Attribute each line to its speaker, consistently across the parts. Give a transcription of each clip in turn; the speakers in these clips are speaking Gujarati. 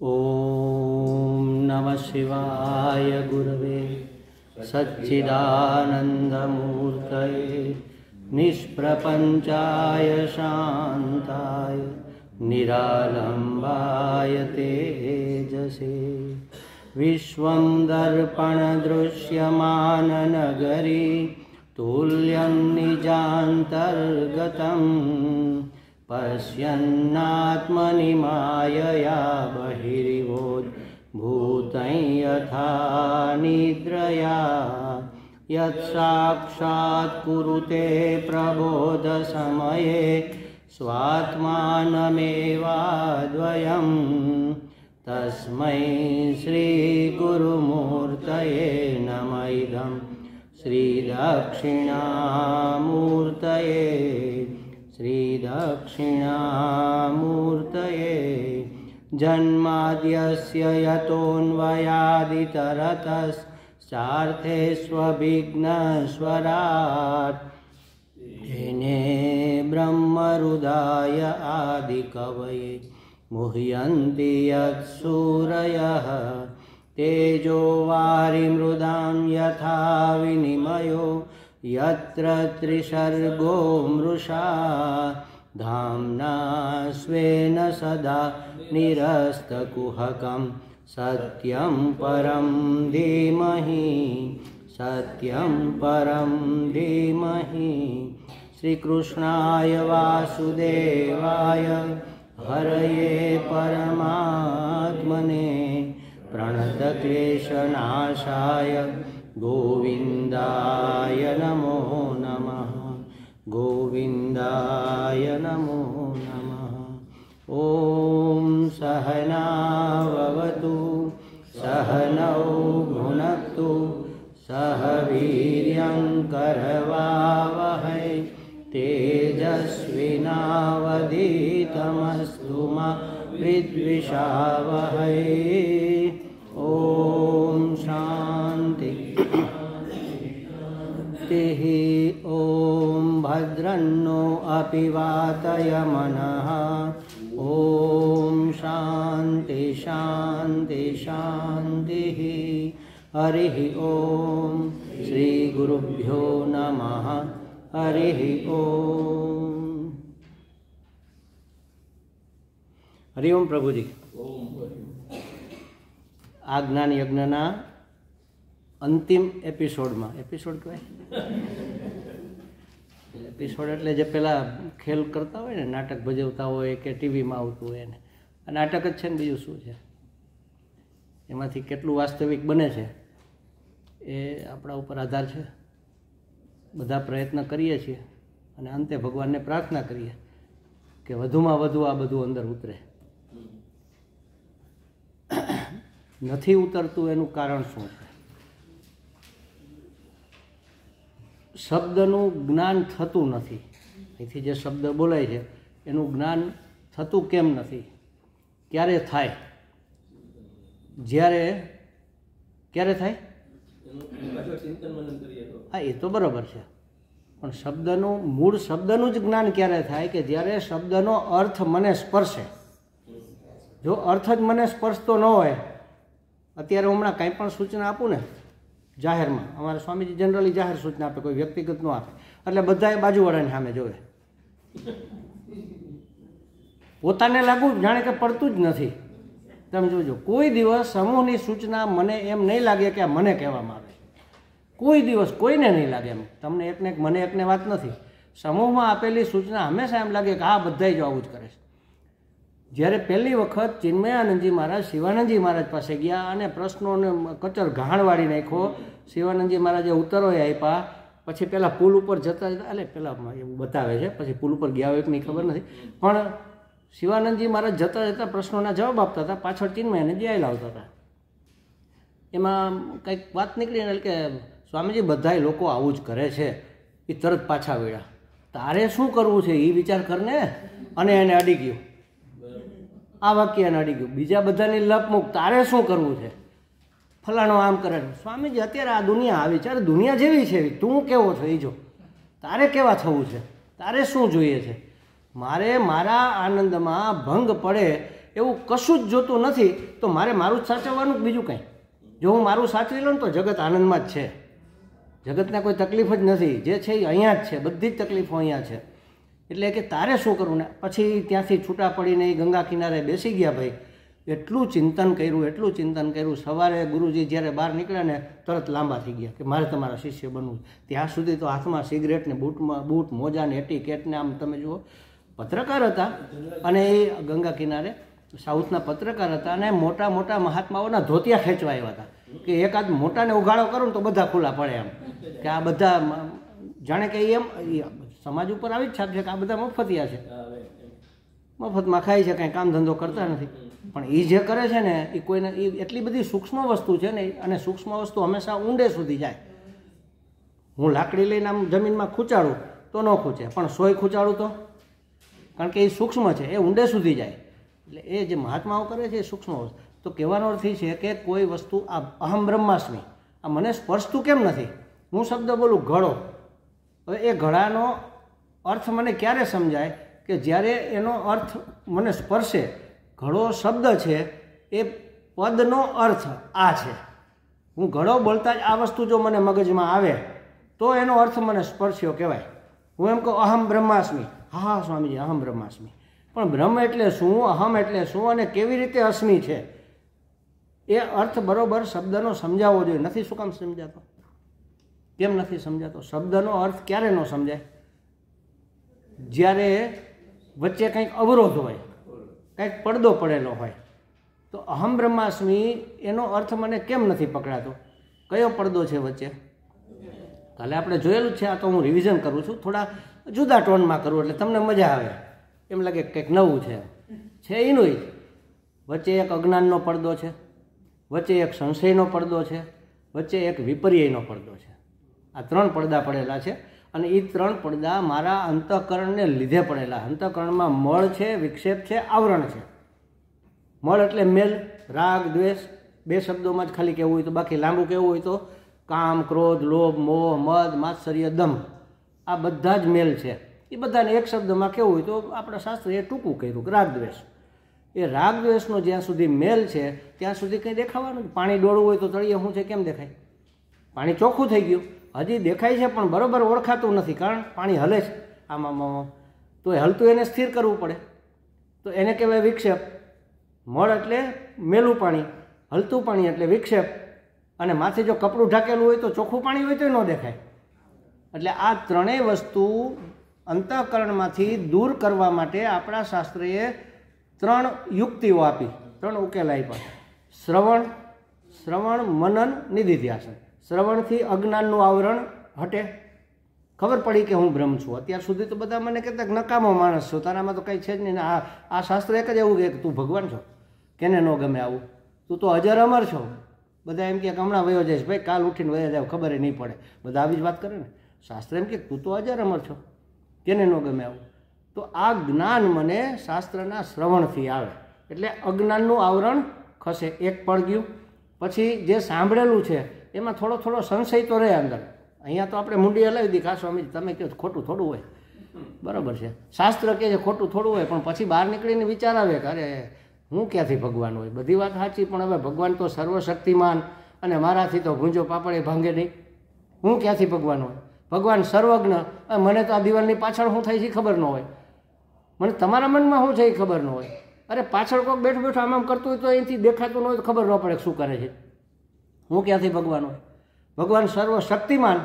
Speaker 1: ओम नमः शिवाय गुरवे सच्चिदानन्दमूर्तये निष्प्रपञ्चाय शान्ताय निरालम्बाय तेजसे विश्वं दर्पणदृश्यमाननगरी तुल्यं निजान्तर्गतम् पश्यन्नात्मनि मायया बहिर्भूतं यथा निद्रया यत्साक्षात् कुरुते प्रबोधसमये स्वात्मानमेवाद्वयं तस्मै श्रीगुरुमूर्तये नमः इदं श्रीदक्षिणामूर्तये श्रीदक्षिणामूर्तये जन्माद्यस्य यतोऽन्वयादितरतश्चार्थेष्वभिघ्नस्वराट् तेने ब्रह्महृदाय आदिकवये मुह्यन्ति यत्सूरयः तेजो वारिमृदां यथा विनिमयो यत्र त्रिसर्गो मृषा धाम्ना स्वेन सदा निरस्तकुहकं सत्यं परं धीमहि सत्यं परं धीमहि। श्रीकृष्णाय वासुदेवाय हरये परमात्मने प्रणतक्लेशनाशाय गोविन्दाय नमो नमः गोविन्दाय नमो नमः। ॐ सहना भवतु सहनौ भुनक्तु सह वीर्यं करवावहै तेजस्विनावधीतमस्तु मा विद्विषावहै। ॐ शान्ति ॐ भद्रन्नो अपि वातयमनः ॐ शान्ति शान्ति शान्तिः। हरिः ॐ श्रीगुरुभ्यो नमः। हरिः ॐ। हरि ओम प्रभुजी। आ ज्ञान यज्ञना अंतिम एपिसोड में एपिसोड कहवाय एपिसोड एटले जे पेला खेल करता होय ने नाटक भजवता होय के टीवी में आवतुं होय ने आ नाटक ज छे ने बीजुं शुं छे एमांथी केटલું वास्तविक बने छे ए आपणा उपर आधार छे। बधा प्रयत्न करीए छीए अने अंते भगवानने प्रार्थना करीए के वधुमां वधु आ बधुं अंदर उतरे। નથી ઉતરતું એનું કારણ શું છે? શબ્દનું જ્ઞાન થતું નથી। અહીંથી જે શબ્દ બોલાય છે એનું જ્ઞાન થતું કેમ નથી? ક્યારે થાય? જ્યારે ક્યારે થાય? હા, એ તો બરાબર છે, પણ શબ્દનું મૂળ શબ્દનું જ જ્ઞાન ક્યારે થાય કે જ્યારે શબ્દનો અર્થ મને સ્પર્શે। જો અર્થ જ મને સ્પર્શતો ન હોય, અત્યારે હમણાં કંઈ પણ સૂચના આપું ને જાહેરમાં, અમારા સ્વામીજી જનરલી જાહેર સૂચના આપે, કોઈ વ્યક્તિગત ન આપે, એટલે બધાએ બાજુવાળાની સામે જોવે, પોતાને લાગુ જાણે કે પડતું જ નથી। તમે જોજો, કોઈ દિવસ સમૂહની સૂચના મને એમ નહીં લાગે કે આ મને કહેવામાં આવે, કોઈ દિવસ કોઈને નહીં લાગે એમ। તમને એકને એક મને એકને વાત નથી, સમૂહમાં આપેલી સૂચના હંમેશા એમ લાગે કે આ બધાય જો આવું જ કરે છે। જ્યારે પહેલી વખત ચિન્મયાનંદજી મહારાજ શિવાનંદજી મહારાજ પાસે ગયા અને પ્રશ્નોને કચર ઘાણ વાળી નાખ્યો, શિવાનંદજી મહારાજે ઉત્તરો આપ્યા, પછી પેલા પુલ ઉપર જતા જતા એટલે પેલા એવું બતાવે છે, પછી પુલ ઉપર ગયા હોય કે નહીં ખબર નથી, પણ શિવાનંદજી મહારાજ જતા જતા પ્રશ્નોના જવાબ આપતા હતા, પાછળ ચિન્મયાનંદજી આવેલા આવતા હતા। એમાં કંઈક વાત નીકળી એટલે કે સ્વામીજી બધાય લોકો આવું જ કરે છે, એ તરત પાછા વળ્યા, તારે શું કરવું છે એ વિચાર કરને, અને એને અડી ગયું, આ વાક્ય એને અડી ગયું, બીજા બધાની લપ મૂક, તારે શું કરવું છે, ફલાણો આમ કરે। સ્વામીજી અત્યારે આ દુનિયા આવી છે, અરે દુનિયા જેવી છે, તું કેવો છો એ જો, તારે કેવા થવું છે, તારે શું જોઈએ છે? મારે મારા આનંદમાં ભંગ પડે એવું કશું જ જોતું નથી તો મારે મારું જ સાચવવાનું જ બીજું કંઈ. જો હું મારું સાચવી લઉં તો જગત આનંદમાં જ છે, જગતને કોઈ તકલીફ જ નથી, જે છે એ અહીંયા જ છે, બધી જ તકલીફો અહીંયા છે. એટલે કે તારે શું કરવું ને. પછી ત્યાંથી છૂટા પડીને એ ગંગા કિનારે બેસી ગયા ભાઈ. એટલું ચિંતન કર્યું. સવારે ગુરુજી જ્યારે બહાર નીકળ્યા ને તરત લાંબા થઈ ગયા કે મારે તમારા શિષ્ય બનવું. ત્યાં સુધી તો હાથમાં સિગરેટ ને બૂટ મોજા ને એટીકેટ ને આમ તમે જુઓ પત્રકાર હતા, અને એ ગંગા કિનારે સાઉથના પત્રકાર હતા, અને મોટા મોટા મહાત્માઓના ધોતિયા ખેંચવા આવ્યા હતા કે એકાદ મોટાને ઉઘાડો કરો ને તો બધા ખુલ્લા પડે, એમ કે આ બધા જાણે કે એમ સમાજ ઉપર આવી જ છાપ છે કે આ બધા મફતિયા છે, મફતમાં ખાય છે, કાંઈ કામ ધંધો કરતા નથી. પણ એ જે કરે છે ને એ કોઈને એ એટલી બધી સૂક્ષ્મ વસ્તુ છે ને, અને સૂક્ષ્મ વસ્તુ હંમેશા ઊંડે સુધી જાય. હું લાકડી લઈને આમ જમીનમાં ખૂંચાડું તો ન ખૂંચે, પણ સોય ખૂંચાડું તો, કારણ કે એ સૂક્ષ્મ છે, એ ઊંડે સુધી જાય. એટલે એ જે મહાત્માઓ કરે છે એ સૂક્ષ્મ વસ્તુ. તો કહેવાનો અર્થ એ છે કે કોઈ વસ્તુ આ અહમ બ્રહ્માસ્મિ આ મને સ્પર્શતું કેમ નથી. હું શબ્દ બોલું ઘડો, હવે એ ઘડાનો અર્થ મને ક્યારે સમજાય કે જ્યારે એનો અર્થ મને સ્પર્શે. ઘડો શબ્દ છે એ પદનો અર્થ આ છે. હું ઘડો બોલતા જ આ વસ્તુ જો મને મગજમાં આવે તો એનો અર્થ મને સ્પર્શ્યો કહેવાય. હું એમ કહું અહમ બ્રહ્માસ્મિ, હા સ્વામીજી અહમ બ્રહ્માસ્મિ, પણ બ્રહ્મ એટલે શું, અહમ એટલે શું, અને કેવી રીતે અસ્મિ છે એ અર્થ બરોબર શબ્દનો સમજાવવો જોઈએ. નથી. શું કામ સમજાતો? કેમ નથી સમજાતો? શબ્દનો અર્થ ક્યારે ન સમજાય? જ્યારે વચ્ચે કંઈક અવરોધ હોય, કંઈક પડદો પડેલો હોય. તો અહમ બ્રહ્માસ્મિ એનો અર્થ મને કેમ નથી પકડાતો? કયો પડદો છે વચ્ચે? કાલે આપણે જોયેલું જ છે, આ તો હું રિવિઝન કરું છું, થોડા જુદા ટોનમાં કરું એટલે તમને મજા આવે, એમ લાગે કંઈક નવું છે એનું જ. વચ્ચે એક અજ્ઞાનનો પડદો છે, વચ્ચે એક સંશયનો પડદો છે, વચ્ચે એક વિપર્યયનો પડદો છે. આ 3 પડદા પડેલા છે, અને એ 3 પડદા મારા અંતઃકરણને લીધે પડેલા. અંતઃકરણમાં મળ છે, વિક્ષેપ છે, આવરણ છે. મળ એટલે મેલ, રાગ, દ્વેષ, 2 શબ્દોમાં જ ખાલી કહેવું હોય તો, બાકી લાંબુ કહેવું હોય તો કામ, ક્રોધ, લોભ, મોહ, મદ, માત્સર્ય, દંભ, આ બધા જ મેલ છે. એ બધાને એક શબ્દમાં કહેવું હોય તો આપણા શાસ્ત્રે એ ટૂંકું કર્યું રાગ દ્વેષ. એ રાગ દ્વેષનો જ્યાં સુધી મેલ છે ત્યાં સુધી કંઈ દેખાવાનું. પાણી ડોળવું હોય તો તળિયે શું છે કેમ દેખાય? પાણી ચોખ્ખું થઈ ગયું, હજી દેખાય છે પણ બરોબર ઓળખાતું નથી, કારણ પાણી હલે છે આમાં. તો એ હલતું એને સ્થિર કરવું પડે, તો એને કહેવાય વિક્ષેપ. મળ એટલે મેલું પાણી, હલતું પાણી એટલે વિક્ષેપ, અને માથે જો કપડું ઢાંકેલું હોય તો ચોખ્ખું પાણી હોય તો ન દેખાય. એટલે આ 3 વસ્તુ અંતઃકરણમાંથી દૂર કરવા માટે આપણા શાસ્ત્રએ 3 યુક્તિઓ આપી, 3 ઉકેલ આપ્યા. શ્રવણ, મનન, નિધિધ્યાસન. શ્રવણથી અજ્ઞાનનું આવરણ હટે, ખબર પડી કે હું બ્રહ્મ છું. અત્યાર સુધી તો બધા મને કહેતા કે નકામો માણસ છો, તારામાં તો કંઈ છે જ નહીં. આ શાસ્ત્ર એક જ એવું કહે કે તું ભગવાન છો, કેને ન ગમે આવું, તું તો અજર અમર છો. બધા એમ કે હમણાં વયો જઈશ ભાઈ, કાલ ઉઠીને વયો જાય, ખબર નહીં પડે. બધા આવી જ વાત કરે ને. શાસ્ત્ર એમ કે તું તો અજર અમર છો, કેને ન ગમે આવું. તો આ જ્ઞાન મને શાસ્ત્રના શ્રવણથી આવે, એટલે અજ્ઞાનનું આવરણ ખસે. એક પડ ગયું. પછી જે સાંભળેલું છે એમાં થોડો સંશય તો રહે અંદર. અહીંયા તો આપણે મુંડી હલાવી દી, ખાસ સ્વામી તમે કહો ખોટું થોડું હોય, બરાબર છે. શાસ્ત્ર કહે છે ખોટું થોડું હોય, પણ પછી બહાર નીકળીને વિચાર આવે કે અરે હું ક્યાંથી ભગવાન હોય. બધી વાત સાચી, પણ હવે ભગવાન તો સર્વશક્તિમાન, અને મારાથી તો ગુંજો પાપડે ભાંગે નહીં. હું ક્યાંથી ભગવાન હોય? ભગવાન સર્વજ્ઞ. મને તો આ દિવાલની પાછળ શું થાય છે ખબર ન હોય, મને તમારા મનમાં શું છે એ ખબર ન હોય. અરે પાછળ કોઈક બેઠું આમ કરતું હોય તો અહીંથી દેખાતું ન હોય તો ખબર ન પડે શું કરે છે. હું ક્યાંથી ભગવાન હોય? ભગવાન સર્વશક્તિમાન,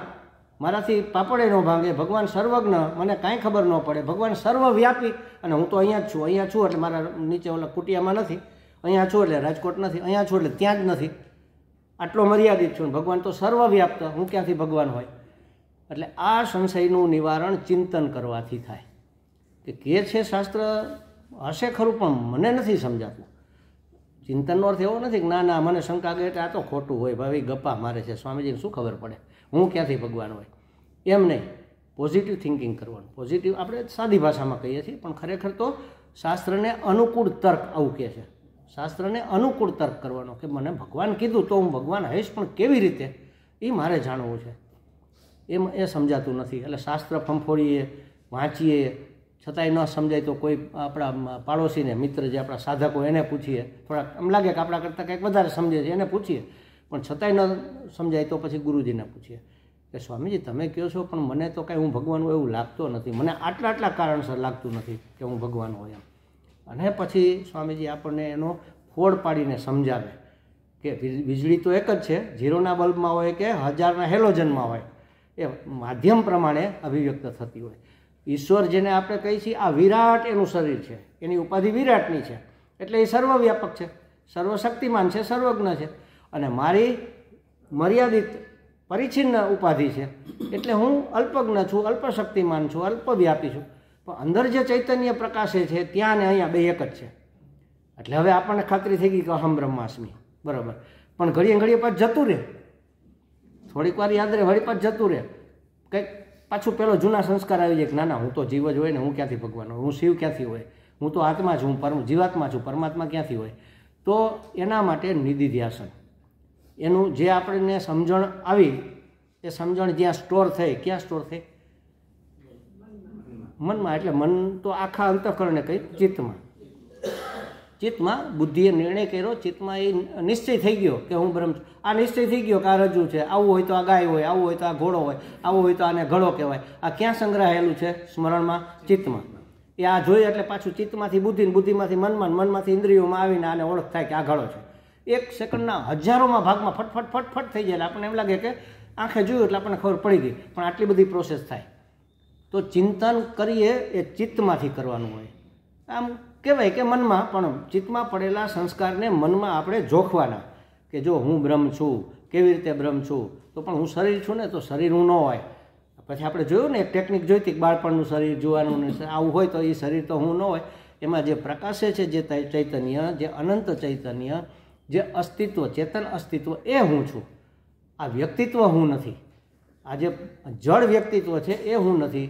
Speaker 1: મારાથી પાપડે ન ભાંગે. ભગવાન સર્વજ્ઞ, મને કાંઈ ખબર ન પડે. ભગવાન સર્વવ્યાપી, અને હું તો અહીંયા જ છું એટલે મારા નીચે ઓલા કુટિયામાં નથી, અહીંયા છું એટલે રાજકોટ નથી, અહીંયા છું એટલે ત્યાં જ નથી, આટલો મર્યાદિત છું. ભગવાન તો સર્વવ્યાપ્ત, હું ક્યાંથી ભગવાન હોય? એટલે આ સંશયનું નિવારણ ચિંતન કરવાથી થાય. કે છે શાસ્ત્ર હશે ખરું, પણ મને નથી સમજાતું. ચિંતનનો અર્થ એવો નથી કે ના મને શંકા ગઈ એટલે આ તો ખોટું હોય, ભાઈ ગપ્પા મારે છે, સ્વામીજીને શું ખબર પડે હું ક્યાંથી ભગવાન હોય. એમ નહીં, પોઝિટિવ થિંકિંગ કરવાનું. પોઝિટિવ આપણે સાદી ભાષામાં કહીએ છીએ, પણ ખરેખર તો શાસ્ત્રને અનુકૂળ તર્ક આવું કહે છે. શાસ્ત્રને અનુકૂળ તર્ક કરવાનો કે મને ભગવાન કીધું તો હું ભગવાન હઈશ, પણ કેવી રીતે એ મારે જાણવું છે. એ સમજાતું નથી. એટલે શાસ્ત્ર ફંફોડીએ, વાંચીએ, છતાંય ન સમજાય તો કોઈ આપણા પાડોશીને મિત્ર જે આપણા સાધકો એને પૂછીએ, થોડાક એમ લાગે કે આપણા કરતાં કંઈક વધારે સમજે છે એને પૂછીએ, પણ છતાંય ન સમજાય તો પછી ગુરુજીને પૂછીએ કે સ્વામીજી તમે કહો છો પણ મને તો કાંઈ હું ભગવાન હોય એવું લાગતો નથી, મને આટલા કારણસર લાગતું નથી કે હું ભગવાન હોય એમ. અને પછી સ્વામીજી આપણને એનો ફોડ પાડીને સમજાવે કે વીજળી તો એક જ છે, 0ના બલ્બમાં હોય કે 1000ના હેલોજનમાં હોય, એ માધ્યમ પ્રમાણે અભિવ્યક્ત થતી હોય. ઈશ્વર જેને આપણે કહીએ છીએ આ વિરાટ એનું શરીર છે, એની ઉપાધિ વિરાટની છે, એટલે એ સર્વવ્યાપક છે, સર્વશક્તિમાન છે, સર્વજ્ઞ છે. અને મારી મર્યાદિત પરિચ્છિન્ન ઉપાધિ છે, એટલે હું અલ્પજ્ઞ છું, અલ્પશક્તિમાન છું, અલ્પવ્યાપી છું. પણ અંદર જે ચૈતન્ય પ્રકાશે છે ત્યાં ને અહીંયા બે એક જ છે. એટલે હવે આપણને ખાતરી થઈ ગઈ કે અહમ બ્રહ્માસ્મિ, બરાબર. પણ ઘડીએ પાછું જતું રહે, થોડીક વાર યાદ રહે, વળી પાછું જતું રહે, કંઈક પાછું પેલો જૂના સંસ્કાર આવી જાય કે ના હું તો જીવ જ હોય ને, હું ક્યાંથી ભગવાન હોય, હું શિવ ક્યાંથી હોય, હું તો આત્મા છું, હું જીવાત્મા છું, પરમાત્મા ક્યાંથી હોય. તો એના માટે નિધિધ્યાસન, એનું જે આપણને સમજણ આવી એ સમજણ જ્યાં સ્ટોર થઈ, ક્યાં સ્ટોર થઈ? મનમાં. એટલે મન તો આખા અંતઃકરણને કહી ચિત્તમાં બુદ્ધિએ નિર્ણય કર્યો, ચિત્તમાં એ નિશ્ચય થઈ ગયો કે હું બ્રહ્મ છું. આ નિશ્ચય થઈ ગયો કે આ રજ્જુ છે, આવું હોય તો આ ગાય હોય, આવું હોય તો આ ઘોડો હોય, આવું હોય તો આને ઘડો કહેવાય. આ ક્યાં સંગ્રહાયેલું છે? સ્મરણમાં, ચિત્તમાં. એ આ જોઈએ એટલે પાછું ચિત્તમાંથી બુદ્ધિ, બુદ્ધિમાંથી મનમાં, મનમાંથી ઇન્દ્રિયોમાં આવીને આને ઓળખ થાય કે આ ઘડો છે. એક સેકન્ડના હજારોમાં ભાગમાં ફટફટ થઈ જાય. આપણને એમ લાગે કે આંખે જોયું એટલે આપણને ખબર પડી ગઈ, પણ આટલી બધી પ્રોસેસ થાય. તો ચિંતન કરીએ એ ચિત્તમાંથી કરવાનું હોય. આમ કહેવાય કે મનમાં, પણ ચિત્તમાં પડેલા સંસ્કારને મનમાં આપણે જોખવાના કે જો હું બ્રહ્મ છું, કેવી રીતે બ્રહ્મ છું, તો પણ હું શરીર છું ને, તો શરીર હું ન હોય. પછી આપણે જોયું ને એક ટેકનિક જોઈતી કે બાળપણનું શરીર, જોવાનું આવું હોય તો એ શરીર તો હું ન હોય. એમાં જે પ્રકાશે છે, જે ચૈતન્ય, જે અનંત ચૈતન્ય, જે અસ્તિત્વ, ચેતન અસ્તિત્વ, એ હું છું. આ વ્યક્તિત્વ હું નથી. આ જે જળ વ્યક્તિત્વ છે એ હું નથી,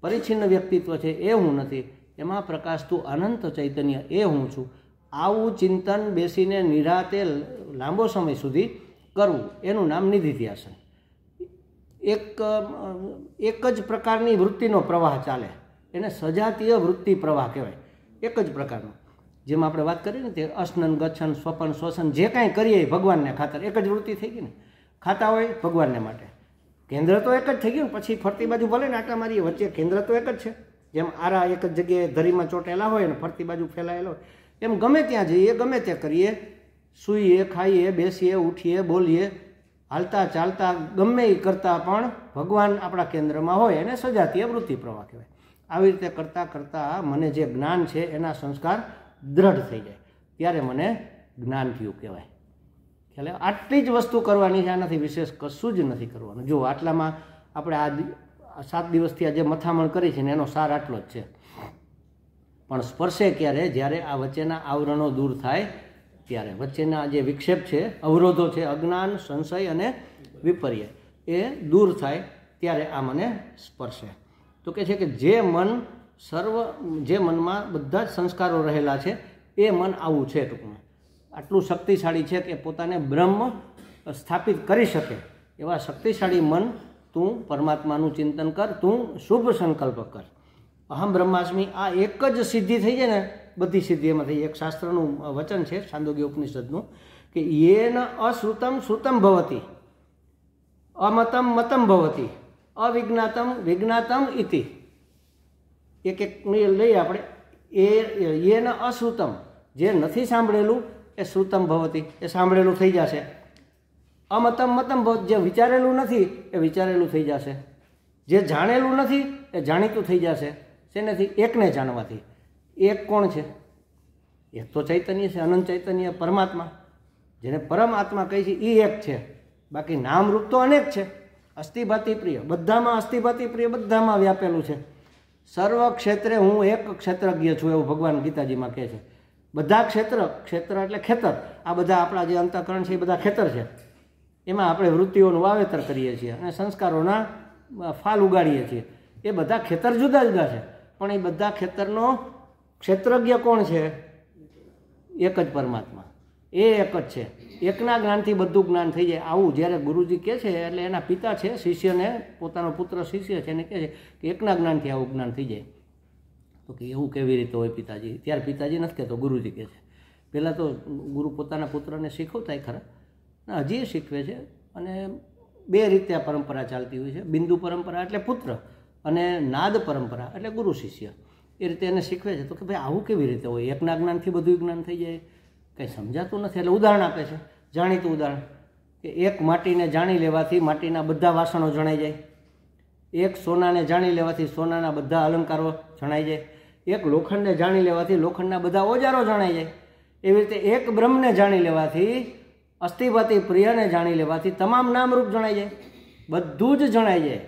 Speaker 1: પરિચ્છિન્ન વ્યક્તિત્વ છે એ હું નથી. એમાં પ્રકાશતું અનંત ચૈતન્ય એ હું છું. આવું ચિંતન બેસીને નિરાતે લાંબો સમય સુધી કરવું, એનું નામ નિધિધ્યાસન. એક જ પ્રકારની વૃત્તિનો પ્રવાહ ચાલે, એને સજાતીય વૃત્તિ પ્રવાહ કહેવાય. એક જ પ્રકારનો, જેમ આપણે વાત કરીએ ને તે અસ્નન, ગચ્છન, સ્વપન, શ્વસન જે કાંઈ કરીએ ભગવાનને ખાતર, એક જ વૃત્તિ થઈ ગઈ ને. ખાતા હોય ભગવાનને માટે, કેન્દ્ર તો એક જ થઈ ગયું ને. પછી ફરતી બાજુ ભલે ને આટલા મારીએ, વચ્ચે કેન્દ્ર તો એક જ છે. જેમ આરા એક જ જગ્યાએ ધરીમાં ચોંટેલા હોય ને ફરતી બાજુ ફેલાયેલો હોય, એમ ગમે ત્યાં જઈએ, ગમે ત્યાં કરીએ, સૂઈએ, ખાઈએ, બેસીએ, ઉઠીએ, બોલીએ, હાલતા ચાલતા ગમે એ કરતાં પણ ભગવાન આપણા કેન્દ્રમાં હોય, એને સજાતીય વૃત્તિ પ્રવાહ કહેવાય. આવી રીતે કરતાં કરતાં મને જે જ્ઞાન છે એના સંસ્કાર દ્રઢ થઈ જાય, ત્યારે મને જ્ઞાન થયું કહેવાય. ખ્યાલ? આટલી જ વસ્તુ કરવાની છે, આનાથી વિશેષ કશું જ નથી કરવાનું. જો આટલામાં આપણે આ 7 દિવસથી આ જે મથામણ કરી છે ને એનો સાર આટલો જ છે. પણ સ્પર્શે ક્યારે? જ્યારે આ વચ્ચેના આવરણો દૂર થાય ત્યારે, વચ્ચેના જે વિક્ષેપ છે, અવરોધો છે, અજ્ઞાન, સંશય અને વિપર્ય, એ દૂર થાય ત્યારે આ મને સ્પર્શે. તો કે છે કે જે મનમાં બધા જ સંસ્કારો રહેલા છે એ મન આવું છે. ટૂંકમાં આટલું શક્તિશાળી છે કે પોતાને બ્રહ્મ સ્થાપિત કરી શકે એવા શક્તિશાળી મન, તું પરમાત્માનું ચિંતન કર, તું શુભ સંકલ્પ કર. અહમ બ્રહ્માસ્મિ, આ એક જ સિદ્ધિ થઈ જાય ને, બધી સિદ્ધિ એમાંથી. એક શાસ્ત્રનું વચન છે છાંદોગ્ય ઉપનિષદનું કે યેન અશ્રુતમ શ્રુતમ ભવતી, અમતમ મતમ ભવતી, અવિજ્ઞાતમ વિજ્ઞાતમ ઇતિ. એક લઈએ આપણે. યેન અશ્રુતમ, જે નથી સાંભળેલું એ શ્રુતમ ભવતી, એ સાંભળેલું થઈ જશે. અમતમ મતમ ભવતી, જે વિચારેલું નથી એ વિચારેલું થઈ જશે. જે જાણેલું નથી એ જાણીતું થઈ જશે. શેનાથી? એકને જાણવાથી. એક કોણ છે? એક તો ચૈતન્ય છે, અનંત ચૈતન્ય, પરમાત્મા, જેને પરમાત્મા કહે છે એ એક છે. બાકી નામરૂપ તો અનેક છે. અસ્થિભાતિ પ્રિય, બધામાં અસ્થિભાતિ પ્રિય, બધામાં વ્યાપેલું છે. સર્વ ક્ષેત્રે હું એક ક્ષેત્રજ્ઞ છું, એવું ભગવાન ગીતાજીમાં કહે છે. બધા ક્ષેત્ર એટલે ખેતર, આ બધા આપણા જે અંતઃકરણ છે એ બધા ખેતર છે. એમાં આપણે વૃત્તિઓનું વાવેતર કરીએ છીએ અને સંસ્કારોના ફાલ ઉગાડીએ છીએ. એ બધા ખેતર જુદા જુદા છે, પણ એ બધા ખેતરનો ક્ષેત્રજ્ઞ કોણ છે? એક જ પરમાત્મા, એ એક જ છે. એકના જ્ઞાનથી બધું જ્ઞાન થઈ જાય. આવું જ્યારે ગુરુજી કહે છે એટલે એના પિતા છે, શિષ્યને, પોતાનો પુત્ર શિષ્ય છે એને કહે છે કે એકના જ્ઞાનથી આવું જ્ઞાન થઈ જાય. તો કે એવું કેવી રીતે હોય પિતાજી? ત્યારે પિતાજી નથી કહેતો, ગુરુજી કહે છે. પહેલાં તો ગુરુ પોતાના પુત્રને શીખવતા ખરા, હજી શીખવે છે. અને બે રીતે આ પરંપરા ચાલતી હોય છે. બિંદુ પરંપરા એટલે પુત્ર, અને નાદ પરંપરા એટલે ગુરુ શિષ્ય. એ રીતે એને શીખવે છે. તો કે ભાઈ આવું કેવી રીતે હોય? એકના જ્ઞાનથી બધું જ્ઞાન થઈ જાય? કંઈ સમજાતું નથી. એટલે ઉદાહરણ આપે છે, જાણીતું ઉદાહરણ, કે એક માટીને જાણી લેવાથી માટીના બધા વાસણો જણાઈ જાય. એક સોનાને જાણી લેવાથી સોનાના બધા અલંકારો જણાઈ જાય. એક લોખંડને જાણી લેવાથી લોખંડના બધા ઓજારો જણાઈ જાય. એવી રીતે એક બ્રહ્મને જાણી લેવાથી, અસ્થિપતિ પ્રિયને જાણી લેવાથી તમામ નામરૂપ જણાઈ જાય. બધું જ જણાઈ જાય,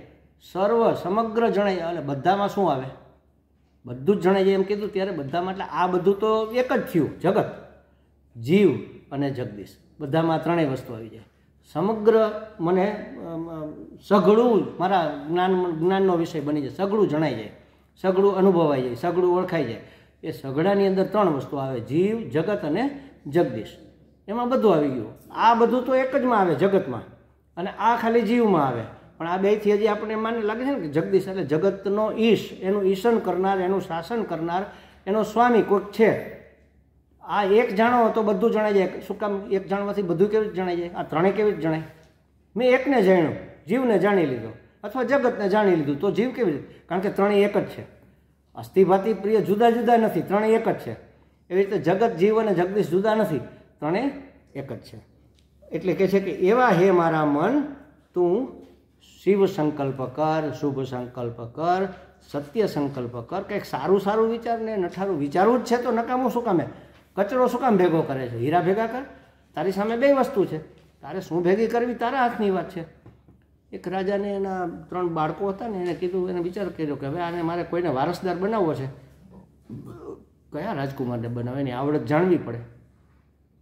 Speaker 1: સર્વ સમગ્ર જણાઈ જાય. એટલે બધામાં શું આવે? બધું જ જણાઈ જાય એમ કીધું ત્યારે બધામાં, એટલે આ બધું તો એક જ થયું, જગત, જીવ અને જગદીશ. બધામાં ત્રણેય વસ્તુ આવી જાય. સમગ્ર મને સઘળું મારા જ્ઞાનનો વિષય બની જાય. સઘળું જણાઈ જાય, સઘળું અનુભવાઈ જાય, સઘળું ઓળખાઈ જાય. એ સઘળાની અંદર ત્રણ વસ્તુ આવે, જીવ, જગત અને જગદીશ. એમાં બધું આવી ગયું. આ બધું તો એક જમાં આવે જગતમાં, અને આ ખાલી જીવમાં આવે. પણ આ બેથી હજી આપણને માને લાગે છે ને કે જગદીશ એટલે જગતનો ઈશ, એનું ઈશન કરનાર, એનું શાસન કરનાર, એનો સ્વામી કોઈક છે. આ એક જાણો તો બધું જણાઈ જાય. શું કામ? એક જાણવાથી બધું કેવી રીતે જણાઈ જાય? આ ત્રણેય કેવી રીતે જણાય? મેં એકને જાણ્યું, જીવને જાણી લીધો, અથવા જગતને જાણી લીધું, તો જીવ કેવી રીતે? કારણ કે ત્રણેય એક જ છે. અસ્થિભાતિ પ્રિય જુદા જુદા નથી, ત્રણેય એક જ છે. એવી રીતે જગત, જીવ અને જગદીશ જુદા નથી, ત્રણેય એક જ છે. એટલે કહે છે કે એવા હે મારા મન, તું શિવ સંકલ્પ કર, શુભ સંકલ્પ કર, સત્ય સંકલ્પ કર. કંઈક સારું સારું વિચાર ને નઠારું વિચારવું જ છે તો નકામું શું કામે? કચરો શું કામ ભેગો કરે છે? હીરા ભેગા કર. તારી સામે બે વસ્તુ છે, તારે શું ભેગી કરવી તારા હાથની વાત છે. એક રાજાને એના 3 બાળકો હતા ને, એને કીધું, એને વિચાર કર્યો કે હવે આને મારે કોઈને વારસદાર બનાવવો છે. કયા રાજકુમારને બનાવે? એની આવડત જાણવી પડે.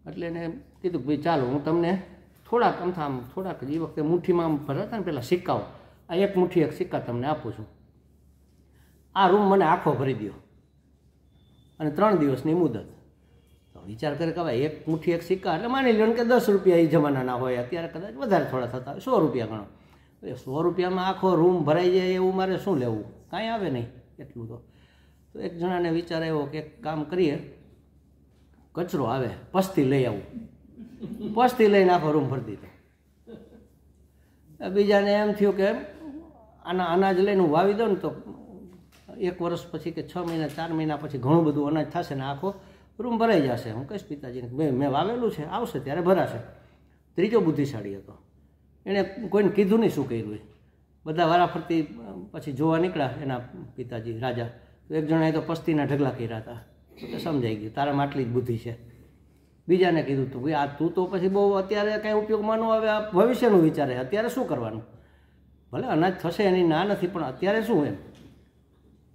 Speaker 1: એટલે એને કીધું કે ભાઈ ચાલો હું તમને થોડાક આમ થોડાક, એ વખતે મુઠ્ઠીમાં આમ ભરાતા ને પેલા સિક્કાઓ, આ એક મુઠ્ઠી એક સિક્કા તમને આપું છું. આ રૂમ મને આખો ભરી દો, અને 3 દિવસની મુદત. તો વિચાર કરે કે હવે એક મુઠ્ઠી એક સિક્કા એટલે માની લો કે 10 રૂપિયા એ જમાનાના હોય. અત્યારે કદાચ વધારે થોડા થતા હોય, 100 રૂપિયા ગણો. 100 રૂપિયામાં આખો રૂમ ભરાઈ જાય એવું મારે શું લેવું? કાંઈ આવે નહીં એટલું તો. તો એક જણાને વિચાર આવ્યો કે એક કામ કરીએ, કચરો આવે, પસ્તી લઈ આવું. પસ્તી લઈને આખો રૂમ ભરી દીધો. બીજાને એમ થયું કે આના અનાજ લઈને હું વાવી દઉં ને તો 1 વર્ષ પછી કે 6 મહિના 4 મહિના પછી ઘણું બધું અનાજ થશે ને આખો રૂમ ભરાઈ જશે. હું કહીશ પિતાજીને મેં વાવેલું છે, આવશે ત્યારે ભરાશે. ત્રીજો બુદ્ધિશાળી હતો, એણે કોઈને કીધું નહીં શું કર્યું. બધા વારાફરતી પછી જોવા નીકળ્યા એના પિતાજી રાજા. તો એક જણાએ તો પસ્તીના ઢગલા કર્યા હતા. તો સમજાઈ ગયું તારામાં આટલી જ બુદ્ધિ છે. બીજાને કીધું તું ભાઈ આ તું તો પછી બહુ અત્યારે કાંઈ ઉપયોગમાં ન આવે, આ ભવિષ્યનું વિચારે, અત્યારે શું કરવાનું? ભલે અનાજ થશે એની ના નથી, પણ અત્યારે શું એમ.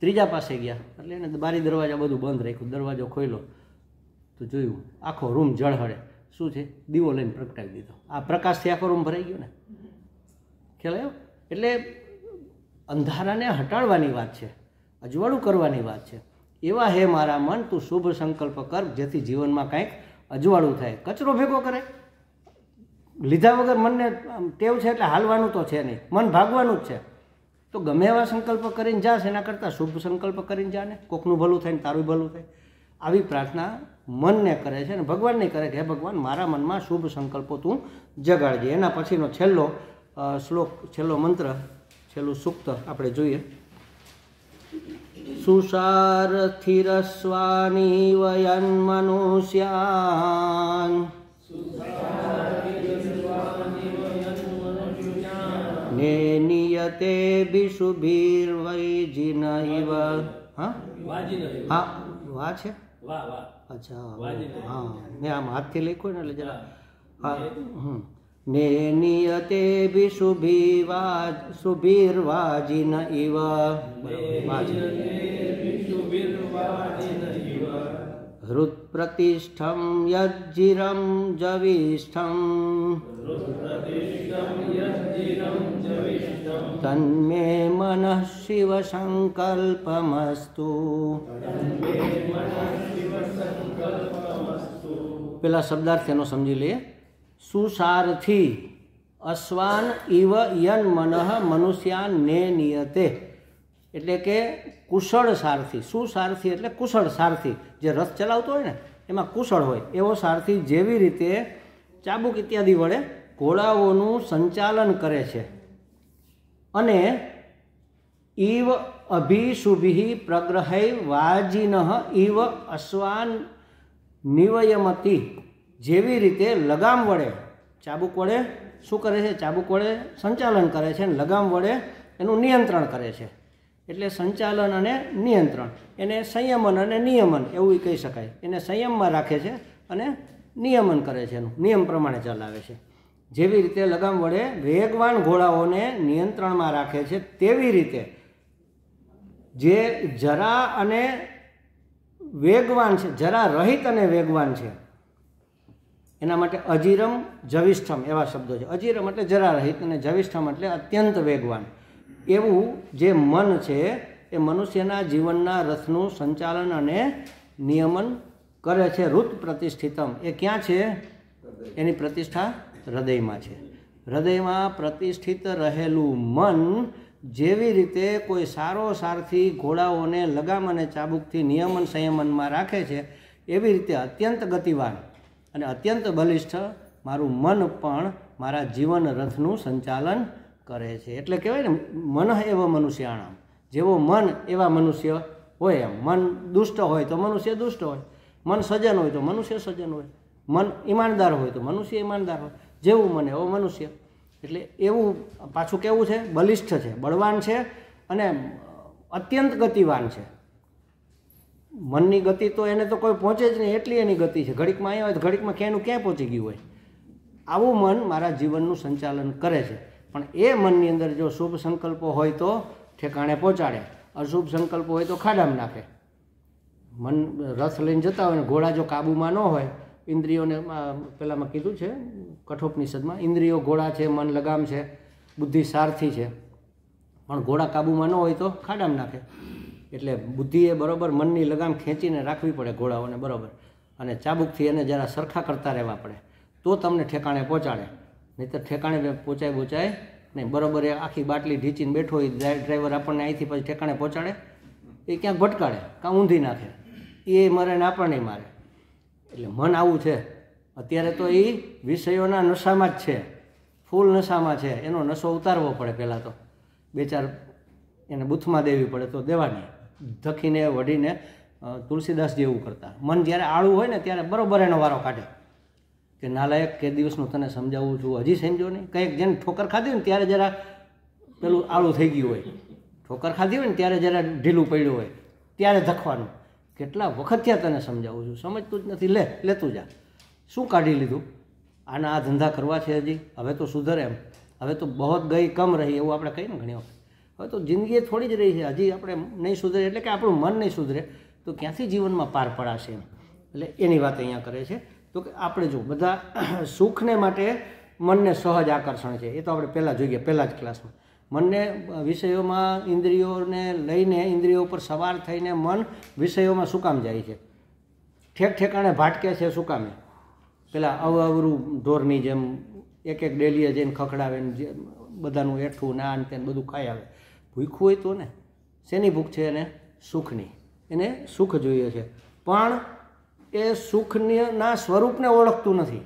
Speaker 1: ત્રીજા પાસે ગયા એટલે એને બારી દરવાજા બધું બંધ રાખ્યું. દરવાજો ખોલ્યો તો જોયું આખો રૂમ ઝળહળે. શું છે? દીવો લઈને પ્રગટાવી દીધો. આ પ્રકાશથી આખો રૂમ ભરાઈ ગયો ને. ખ્યાલ આવ્યો? એટલે અંધારાને હટાડવાની વાત છે, અજવાળું કરવાની વાત છે. એવા હે મારા મન, તું શુભ સંકલ્પ કર જેથી જીવનમાં કાંઈક અજવાળું થાય. કચરો ભેગો કરે લીધા વગર મનને ટેવ છે એટલે હાલવાનું તો છે નહીં, મન ભાગવાનું જ છે. તો ગમે એવા સંકલ્પ કરીને જાશ એના કરતાં શુભ સંકલ્પ કરીને જા ને, કોકનું ભલું થાય ને તારું ભલું થાય. આવી પ્રાર્થના મનને કરે છે, અને ભગવાનને કરે કે હે ભગવાન મારા મનમાં શુભ સંકલ્પો તું જગાડજે. એના પછીનો છેલ્લો શ્લોક, છેલ્લો મંત્ર, છેલ્લું સૂક્ત આપણે જોઈએ. સુસારથિરસ્વાની વયન મનુષ્યાન ને નિયતે બિશુભીર્વૈજિન ઇવ. હા હા, વાહ છે. અચ્છા હા, મેં આમ હાથથી લખ્યું ને એટલે જરા. હા ને નિયતે બિશુભીર્વાજિન ઇવ. હૃત પ્રતિષ્ઠમ યજ્જિરમ જવિષ્ઠમ તન્મે મનઃ શિવ સંકલ્પમસ્તુ. પેલા શબ્દાર્થ એનો સમજી લઈએ. સુસારથી અશ્વાન ઇવ યન મનઃ મનુષ્યાન ને નિયતે. એટલે કે કુશળ સારથી. શું સારથી? એટલે કુશળ સારથી. જે રથ ચલાવતો હોય ને એમાં કુશળ હોય એવો સારથી જેવી રીતે ચાબુક ઇત્યાદિ વડે ઘોડાઓનું સંચાલન કરે છે. અને ઈવ અભિશુભિ પ્રગ્રહૈ વાજિનઃ ઈવ અશ્વાન નિવયમતી, જેવી રીતે લગામ વડે ચાબુક વડે શું કરે છે? ચાબુક વડે સંચાલન કરે છે અને લગામ વડે એનું નિયંત્રણ કરે છે. એટલે સંચાલન અને નિયંત્રણ, એને સંયમન અને નિયમન એવું કહી શકાય. એને સંયમમાં રાખે છે અને નિયમન કરે છે, એનું નિયમ પ્રમાણે ચલાવે છે. જેવી રીતે લગામ વડે વેગવાન ઘોડાઓને નિયંત્રણમાં રાખે છે તેવી રીતે જે જરા અને વેગવાન છે, જરા રહિત અને વેગવાન છે, એના માટે અજીરમ જવિષ્ઠમ એવા શબ્દો છે. અજીરમ એટલે જરા રહિત અને જવિષ્ઠમ એટલે અત્યંત વેગવાન. એવું જે મન છે એ મનુષ્યના જીવનના રથનું સંચાલન અને નિયમન કરે છે. ઋત પ્રતિષ્ઠિતમ, એ ક્યાં છે? એની પ્રતિષ્ઠા હૃદયમાં છે. હૃદયમાં પ્રતિષ્ઠિત રહેલું મન જેવી રીતે કોઈ સારો સારથી ઘોડાઓને લગામ અને ચાબુકથી નિયમન સંયમનમાં રાખે છે, એવી રીતે અત્યંત ગતિવાન અને અત્યંત બલિષ્ઠ મારું મન પણ મારા જીવન રથનું સંચાલન કરે છે. એટલે કહેવાય ને, મન એવ મનુષ્યાણામ, જેવો મન એવા મનુષ્ય હોય. એમ મન દુષ્ટ હોય તો મનુષ્ય દુષ્ટ હોય, મન સજ્જન હોય તો મનુષ્ય સજ્જન હોય, મન ઈમાનદાર હોય તો મનુષ્ય ઈમાનદાર હોય. જેવું મને એવો મનુષ્ય. એટલે એવું પાછું કેવું છે? બલિષ્ઠ છે, બળવાન છે અને અત્યંત ગતિવાન છે. મનની ગતિ તો એને તો કોઈ પહોંચે જ નહીં, એટલી એની ગતિ છે. ઘડીકમાં અહીંયા હોય તો ઘડીકમાં ક્યાંયનું ક્યાંય પહોંચી ગયું હોય. આવું મન મારા જીવનનું સંચાલન કરે છે. પણ એ મનની અંદર જો શુભ સંકલ્પો હોય તો ઠેકાણે પહોંચાડે, અશુભ સંકલ્પો હોય તો ખાડામાં નાખે. મન રથ લઈને જતા હોય ને ઘોડા જો કાબુમાં ન હોય, ઇન્દ્રિયોને પહેલાંમાં કીધું છે કઠોપનિષદમાં, ઇન્દ્રિયો ઘોડા છે, મન લગામ છે, બુદ્ધિ સારથી છે. પણ ઘોડા કાબુમાં ન હોય તો ખાડામાં નાખે. એટલે બુદ્ધિએ બરાબર મનની લગામ ખેંચીને રાખવી પડે ઘોડાઓને બરાબર, અને ચાબુકથી એને જરા સરખા કરતા રહેવા પડે, તો તમને ઠેકાણે પહોંચાડે. નહીં તો ઠેકાણે પહોંચાય નહીં. બરાબર એ આખી બાટલી ઢીંચીને બેઠો હોય ડ્રાઈવર, આપણને અહીંથી પછી ઠેકાણે પહોંચાડે? એ ક્યાંક ભટકાડે, કાં ઊંધી નાખે, એ મરે ને આપણને મારે. એટલે મન આવું છે. અત્યારે તો એ વિષયોના નશામાં જ છે, ફૂલ નશામાં છે. એનો નશો ઉતારવો પડે. પહેલાં તો બે ચાર એને બૂથમાં દેવી પડે તો દેવાની, ધખીને વઢીને તુલસીદાસ જેવું કરતા. મન જ્યારે આળું હોય ને ત્યારે બરાબર એનો વારો કાઢે કે નાલાયક, કે દિવસનું તને સમજાવું છું, હજી સમજો નહીં. કંઈક જેને ઠોકર ખાધી હોય ને ત્યારે જરા પેલું આળું થઈ ગયું હોય, ઠોકર ખાધી હોય ને ત્યારે જરા ઢીલું પડ્યું હોય, ત્યારે ધખવાનું. કેટલા વખત ત્યાં તને સમજાવું છું, સમજતું જ નથી, લેતું જા. શું કાઢી લીધું? આના આ ધંધા કરવા છે હજી, હવે તો સુધરે એમ, હવે તો બહુ ગઈ કમ રહી, એવું આપણે કહીએ ને ઘણી વખત. હવે તો જિંદગી થોડી જ રહી છે, હજી આપણે નહીં સુધરે, એટલે કે આપણું મન નહીં સુધરે તો ક્યાંથી જીવનમાં પાર પડાશે એમ. એટલે એની વાત અહીંયા કરે છે. તો કે આપણે જો બધા સુખને માટે મનને સહજ આકર્ષણ છે, એ તો આપણે પહેલાં જોઈએ, પહેલાં જ ક્લાસમાં. મનને વિષયોમાં, ઇન્દ્રિયોને લઈને, ઇન્દ્રિયો ઉપર સવાર થઈને મન વિષયોમાં શું કામ જાય છે? ઠેક ઠેકાણે ભાટકે છે શું કામે? પેલા અવરું ઢોરની જેમ એક એક ડેલીએ જઈને ખખડાવે ને બધાનું એઠું ને આન તેને બધું ખાઈ આવે. ભૂખ્યું હોય તો ને, શેની ભૂખ છે એને? સુખની. એને સુખ જોઈએ છે, પણ એ સુખના સ્વરૂપને ઓળખતું નથી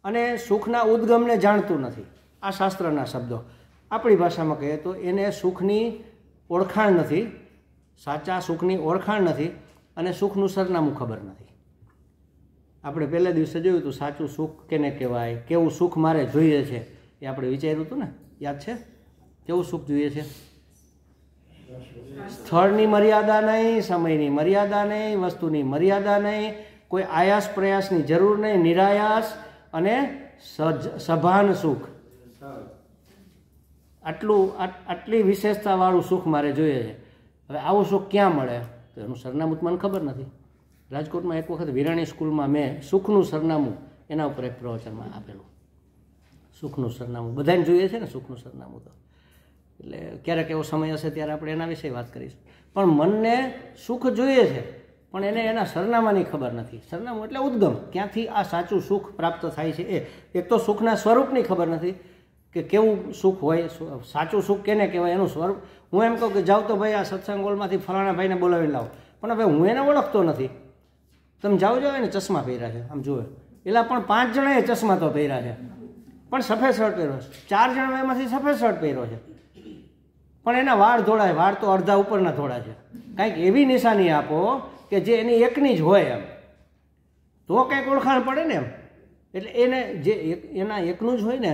Speaker 1: અને સુખના ઉદ્ગમને જાણતું નથી. આ શાસ્ત્રના શબ્દો. આપણી ભાષામાં કહીએ તો એને સુખની ઓળખાણ નથી, સાચા સુખની ઓળખાણ નથી, અને સુખનું સરનામું ખબર નથી. આપણે પહેલા દિવસે જોયું હતું, સાચું સુખ કેને કહેવાય, કેવું સુખ મારે જોઈએ છે, એ આપણે વિચાર્યું હતું ને, યાદ છે? કેવું સુખ જોઈએ છે? સ્થળની મર્યાદા નહીં, સમયની મર્યાદા નહીં, વસ્તુની મર્યાદા નહીં, કોઈ આયાસ પ્રયાસની જરૂર નહીં, નિરાયાસ અને સભાન સુખ. આટલી વિશેષતાવાળું સુખ મારે જોઈએ છે. હવે આવું સુખ ક્યાં મળે? તો એનું સરનામું મને ખબર નથી. રાજકોટમાં એક વખત વિરાણી સ્કૂલમાં મેં સુખનું સરનામું એના ઉપર એક પ્રવચનમાં આપેલું. સુખનું સરનામું બધાને જોઈએ છે ને, સુખનું સરનામું તો. એટલે ક્યારેક એવો સમય હશે ત્યારે આપણે એના વિશે વાત કરીશું. પણ મનને સુખ જોઈએ છે, પણ એને એના સરનામાની ખબર નથી. સરનામું એટલે ઉદ્ગમ, ક્યાંથી આ સાચું સુખ પ્રાપ્ત થાય છે એ. એક તો સુખના સ્વરૂપની ખબર નથી, કે કેવું સુખ હોય, સાચું સુખ કેને કહેવાય, એનું સ્વરૂપ. હું એમ કહું કે જાઓ તો ભાઈ આ સત્સંગ હોલમાંથી ફલાણા ભાઈને બોલાવી લાવો, પણ હવે હું એને ઓળખતો નથી. તમે જાઓ એને ચશ્મા પહેર્યા છે, આમ જુએ એલા પણ 5 જણાએ ચશ્મા તો પહેર્યા છે, પણ સફેદ શર્ટ પહેર્યો છે. 4 જણા એમાંથી સફેદ શર્ટ પહેર્યો છે, પણ એના વાળ ધોળા, વાળ તો અડધા ઉપરના ધોળા છે. કાંઈક એવી નિશાની આપો કે જે એની એકની જ હોય, એમ તો કંઈક ઓળખાણ પડે ને એમ. એટલે એને જે એના એકનું જ હોય ને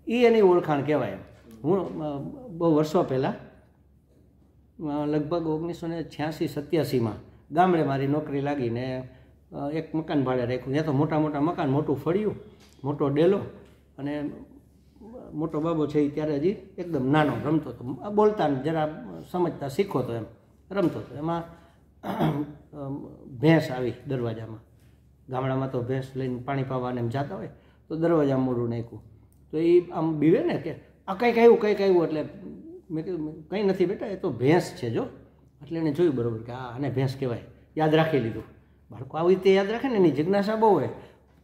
Speaker 1: એ એની ઓળખાણ કહેવાય. હું બહુ વર્ષો પહેલાં લગભગ 1986-87માં ગામડે મારી નોકરી લાગીને એક મકાન ભાડે રાખ્યું. ત્યાં તો મોટા મોટા મકાન, મોટું ફળિયું, મોટો ડેલો, અને મોટો બાબો છે એ ત્યારે હજી એકદમ નાનો રમતો હતો, બોલતા જરા સમજતા શીખો તો એમ રમતો હતો. એમાં ભેંસ આવી દરવાજામાં, ગામડામાં તો ભેંસ લઈને પાણી પાવાને એમ જતા હોય તો દરવાજામાં મોઢું નાખ્યું તો એ આમ બીવે ને કે આ કંઈક આવ્યું. એટલે મેં કીધું કંઈ નથી બેટા, એ તો ભેંસ છે જો. એટલે એને જોયું બરાબર કે આને ભેંસ કહેવાય, યાદ રાખી લીધું. બાળકો આવી રીતે યાદ રાખે ને, એની જિજ્ઞાસા બહુ હોય.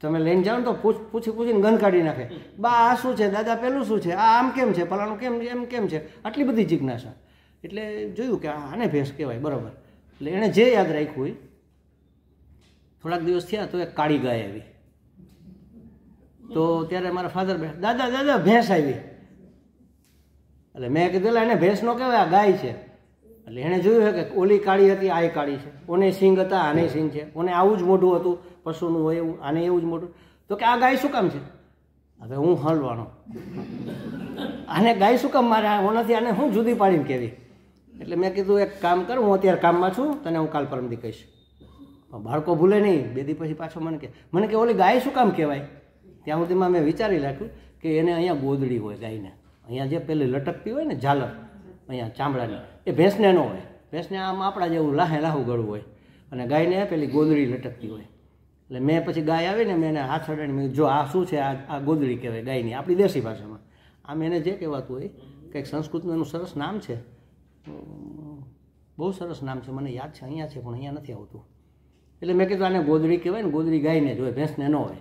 Speaker 1: તમે લઈને જાઓ ને તો પૂછીને ગંધ કાઢી નાખે, બા આ શું છે, દાદા પેલું શું છે, આ આમ કેમ છે, ફલાણું કેમ છે, આટલી બધી જિજ્ઞાસા. એટલે જોયું કે આને ભેંસ કહેવાય બરાબર. એટલે એણે જે યાદ રાખ્યું હોય. થોડાક દિવસ થયા તો એક કાળી ગાય આવી. તો ત્યારે મારા ફાધર દાદા ભેંસ આવી. એટલે મેં કીધું એને ભેંસ નો કહેવાય, આ ગાય છે. એટલે એણે જોયું કે ઓલી કાળી હતી, આ કાળી છે, ઓને સિંગ હતા, આને સિંગ છે, ઓને આવું જ મોઢું હતું પશુનું હોય એવું, આને એવું જ મોઢું. તો કે આ ગાય શું કામ છે? હવે હું હલવાનો, આને ગાય શું કામ મારે ઓનાથી આને હું જુદી પાડીને કહેવી. એટલે મેં કીધું એક કામ કર, હું અત્યારે કામમાં છું, તને હું કાલ પરમદી કહીશ. બાળકો ભૂલે નહીં. 2 દી પછી પાછો મને કે ઓલી ગાય શું કામ કહેવાય? ત્યાં સુધીમાં મેં વિચારી રાખ્યું કે એને અહીંયા ગોદડી હોય ગાયને, અહીંયા જે પેલી લટકતી હોય ને ઝાલર અહીંયા ચામડાની, એ ભેંસને ન હોય. ભેંસને આમ આપણા જેવું લાહું ગળું હોય, અને ગાયને પેલી ગોદડી લટકતી હોય. એટલે મેં પછી ગાય આવીને મેં એને હાથ અડાડીને જો આ શું છે, આ ગોદડી કહેવાય ગાયની, આપણી દેશી ભાષામાં. આમ એને જે કહેવાતું હોય કંઈક સંસ્કૃતનું એનું સરસ નામ છે, બહુ સરસ નામ છે, મને યાદ છે, અહીંયા છે પણ અહીંયા નથી આવતું. એટલે મેં કીધું આને ગોદડી કહેવાય ને, ગોદડી ગાયને જ હોય, ભેંસને ન હોય.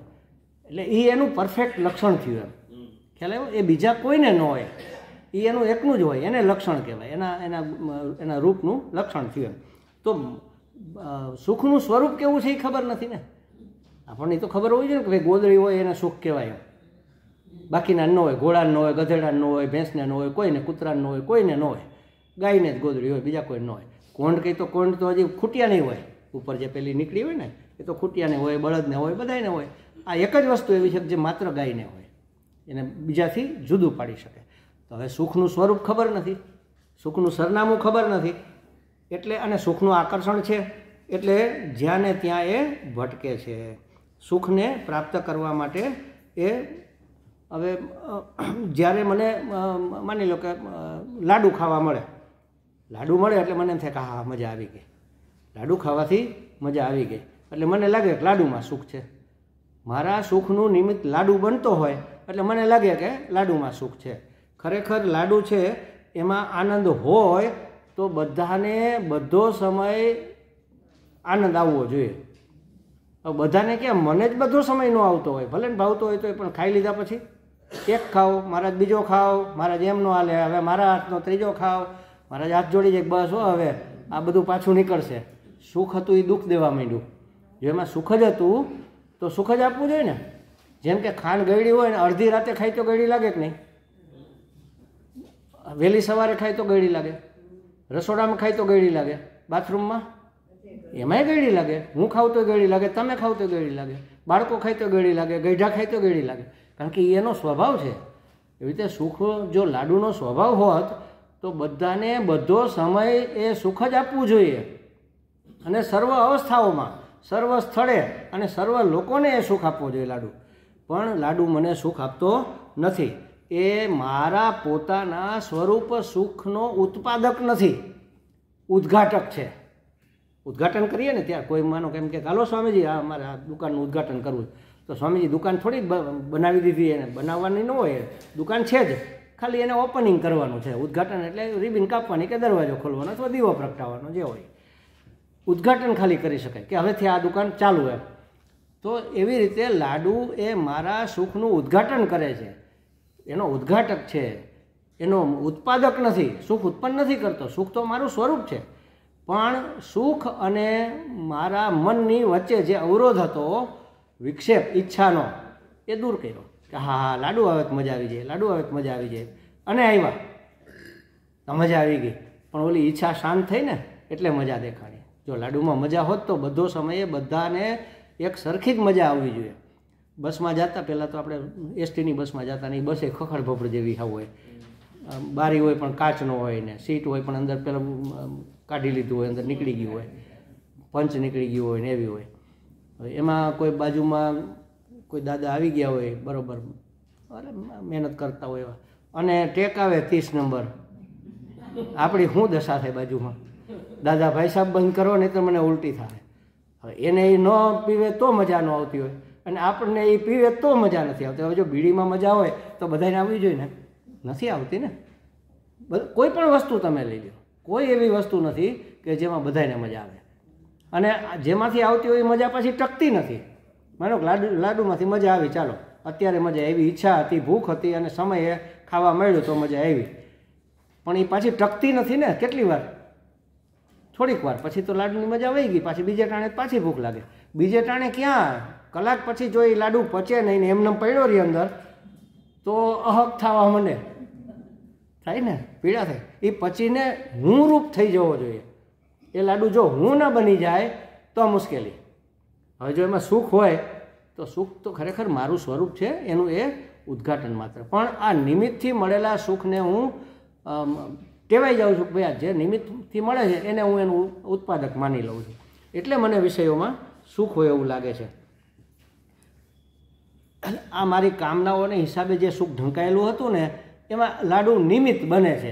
Speaker 1: એટલે એ એનું પરફેક્ટ લક્ષણ થયું એમ, ખ્યાલ આવ્યો? એ બીજા કોઈને ન હોય, એ એનું એકનું જ હોય, એને લક્ષણ કહેવાય, એના રૂપનું લક્ષણ થયું એમ. તો સુખનું સ્વરૂપ કેવું છે એ ખબર નથી ને આપણને. તો ખબર હોવી જોઈએ ને કે ભાઈ ગોદડી હોય એને સુખ કહેવાય એમ. બાકીના ન હોય, ઘોડાને ન હોય, ગધેડાને ન હોય, ભેંસને ન હોય, કોઈને કૂતરાને ન હોય, કોઈને ન હોય, ગાયને જ ગોદડી હોય, બીજા કોઈ ન હોય. કોંડ કંઈ તો કોંડ તો હજી ખૂટિયા નહીં હોય, ઉપર જે પેલી નીકળી હોય ને એ તો ખૂટિયાને હોય, બળદને હોય, બધાને હોય. આ એક જ વસ્તુ એવી છે કે જે માત્ર ગાયને હોય, એને બીજાથી જુદું પાડી શકે. તો હવે સુખનું સ્વરૂપ ખબર નથી, સુખનું સરનામું ખબર નથી, એટલે અને સુખનું આકર્ષણ છે, એટલે જ્યાં ને ત્યાં એ ભટકે છે. સુખને પ્રાપ્ત કરવા માટે એ હવે જ્યારે મને માની લો કે લાડુ ખાવા મળે એટલે મને એમ થાય કે હા મજા આવી ગઈ, લાડુ ખાવાથી મજા આવી ગઈ. એટલે મને લાગે કે લાડુમાં સુખ છે. મારા સુખનું નિમિત્ત લાડુ બનતો હોય એટલે મને લાગે કે લાડુમાં સુખ છે. ખરેખર લાડુ છે એમાં આનંદ હોય તો બધાને બધો સમય આનંદ આવવો જોઈએ. બધાને કેમ મને જ બધો સમય ન આવતો હોય, ભલે ને ભાવતો હોય તો પણ ખાઈ લીધા પછી એક ખાઓ, મહારાજ બીજો ખાઓ, મહારાજ એમ નો હાલે, હવે મારા હાથનો ત્રીજો ખાઓ, મહારાજ હાથ જોડી જાય બસ હો હવે આ બધું પાછું નીકળશે. સુખ હતું એ દુઃખ દેવા માંડ્યું. જો એમાં સુખ જ હતું તો સુખ જ આપવું જોઈએ ને. જેમ કે ખાંડ ગળી હોય ને અડધી રાતે ખાઈ તો ગળી લાગે કે નહીં? વહેલી સવારે ખાય તો ગળી લાગે, રસોડામાં ખાય તો ગળી લાગે, બાથરૂમમાં એમાંય ગળી લાગે, હું ખાઉં તો ગળી લાગે, તમે ખાવ તો ગળી લાગે, બાળકો ખાય તો ગળી લાગે, ગઈઢા ખાય તો ગળી લાગે, કારણ કે એનો સ્વભાવ છે. એવી રીતે સુખ જો લાડુનો સ્વભાવ હોત તો બધાને બધો સમય એ સુખ જ આપવું જોઈએ, અને સર્વ અવસ્થાઓમાં, સર્વ સ્થળે અને સર્વ લોકોને એ સુખ આપવો જોઈએ લાડુ. પણ લાડુ મને સુખ આપતો નથી. એ મારા પોતાના સ્વરૂપ સુખનો ઉત્પાદક નથી, ઉદ્ઘાટક છે. ઉદ્ઘાટન કરીએ ને ત્યાં કોઈ માનો કેમ કે હાલો સ્વામીજી આ અમારે આ દુકાનનું ઉદ્ઘાટન કરવું, તો સ્વામીજી દુકાન થોડી બનાવી દીધી, એને બનાવવાની ન હોય, દુકાન છે જ, ખાલી એને ઓપનિંગ કરવાનું છે. ઉદ્ઘાટન એટલે રિબિન કાપવાની કે દરવાજો ખોલવાનો અથવા દીવો પ્રગટાવવાનો જે હોય, ઉદ્ઘાટન ખાલી કરી શકાય કે હવેથી આ દુકાન ચાલુ એમ. તો એવી રીતે લાડુ એ મારા સુખનું ઉદ્ઘાટન કરે છે. એનો ઉદ્ઘાટક છે, એનો ઉત્પાદક નથી. સુખ ઉત્પન્ન નથી કરતો. સુખ તો મારું સ્વરૂપ છે, પણ સુખ અને મારા મનની વચ્ચે જે અવરોધ હતો, વિક્ષેપ ઈચ્છાનો, એ દૂર કર્યો કે હા હા લાડુ આવે તો મજા આવી જાય, લાડુ આવે તો મજા આવી જાય. અને આવ્યા તો મજા આવી ગઈ, પણ ઓલી ઈચ્છા શાંત થઈ ને એટલે મજા દેખાણી. જો લાડુમાં મજા હોત તો બધો સમયે બધાને એક સરખી જ મજા આવવી જોઈએ. બસમાં જતા પહેલાં તો આપણે એસટીની બસમાં જતા ને, એ બસે ખખડ ભપડ જેવી હોય, બારી હોય પણ કાચનો હોય ને, સીટ હોય પણ અંદર પેલા કાઢી લીધું હોય, અંદર નીકળી ગયું હોય, પંચ નીકળી ગયું હોય ને એવી હોય. હવે એમાં કોઈ બાજુમાં કોઈ દાદા આવી ગયા હોય બરાબર, અરે મહેનત કરતા હોય એવા, અને ટેક આવે 30 નંબર, આપણી શું દશા થાય બાજુમાં? દાદા ભાઈ સાહેબ બંધ કરો નહીં તો મને ઉલટી થાય. હવે એને એ ન પીવે તો મજા ન આવતી હોય, અને આપણને એ પીવે તો મજા નથી આવતી. હવે જો બીડીમાં મજા હોય તો બધાને આવવી જોઈએ ને? નથી આવતી ને. કોઈ પણ વસ્તુ તમે લઈ લો, કોઈ એવી વસ્તુ નથી કે જેમાં બધાને મજા આવે, અને જેમાંથી આવતી હોય એ મજા પાછી ટકતી નથી. માનો કે લાડુમાંથી મજા આવી, ચાલો અત્યારે મજા આવી, ઈચ્છા હતી, ભૂખ હતી અને સમયે ખાવા મળ્યું તો મજા આવી, પણ એ પાછી ટકતી નથી ને. કેટલી વાર? થોડીક વાર પછી તો લાડુની મજા વહી ગઈ, પાછી બીજે ટાણે પાછી ભૂખ લાગે. બીજે ટાણે ક્યાં? કલાક પછી જો એ લાડુ પચે નહીં ને એમને પડ્યો રહી અંદર, તો અહક થવા મને થાય ને, પીડા થાય. એ પચીને હું રૂપ થઈ જવો જોઈએ. એ લાડુ જો હું ન બની જાય તો મુશ્કેલી. હવે જો એમાં સુખ હોય તો સુખ તો ખરેખર મારું સ્વરૂપ છે, એનું એ ઉદ્ઘાટન માત્ર. પણ આ નિમિત્તથી મળેલા સુખને હું ટેવાઈ જાઉં છું કે ભાઈ જે નિમિત્તથી મળે છે એને હું એનું ઉત્પાદક માની લઉં છું, એટલે મને વિષયોમાં સુખ હોય એવું લાગે છે. આ મારી કામનાઓને હિસાબે જે સુખ ઢંકાયેલું હતું ને, એમાં લાડુ નિમિત્ત બને છે.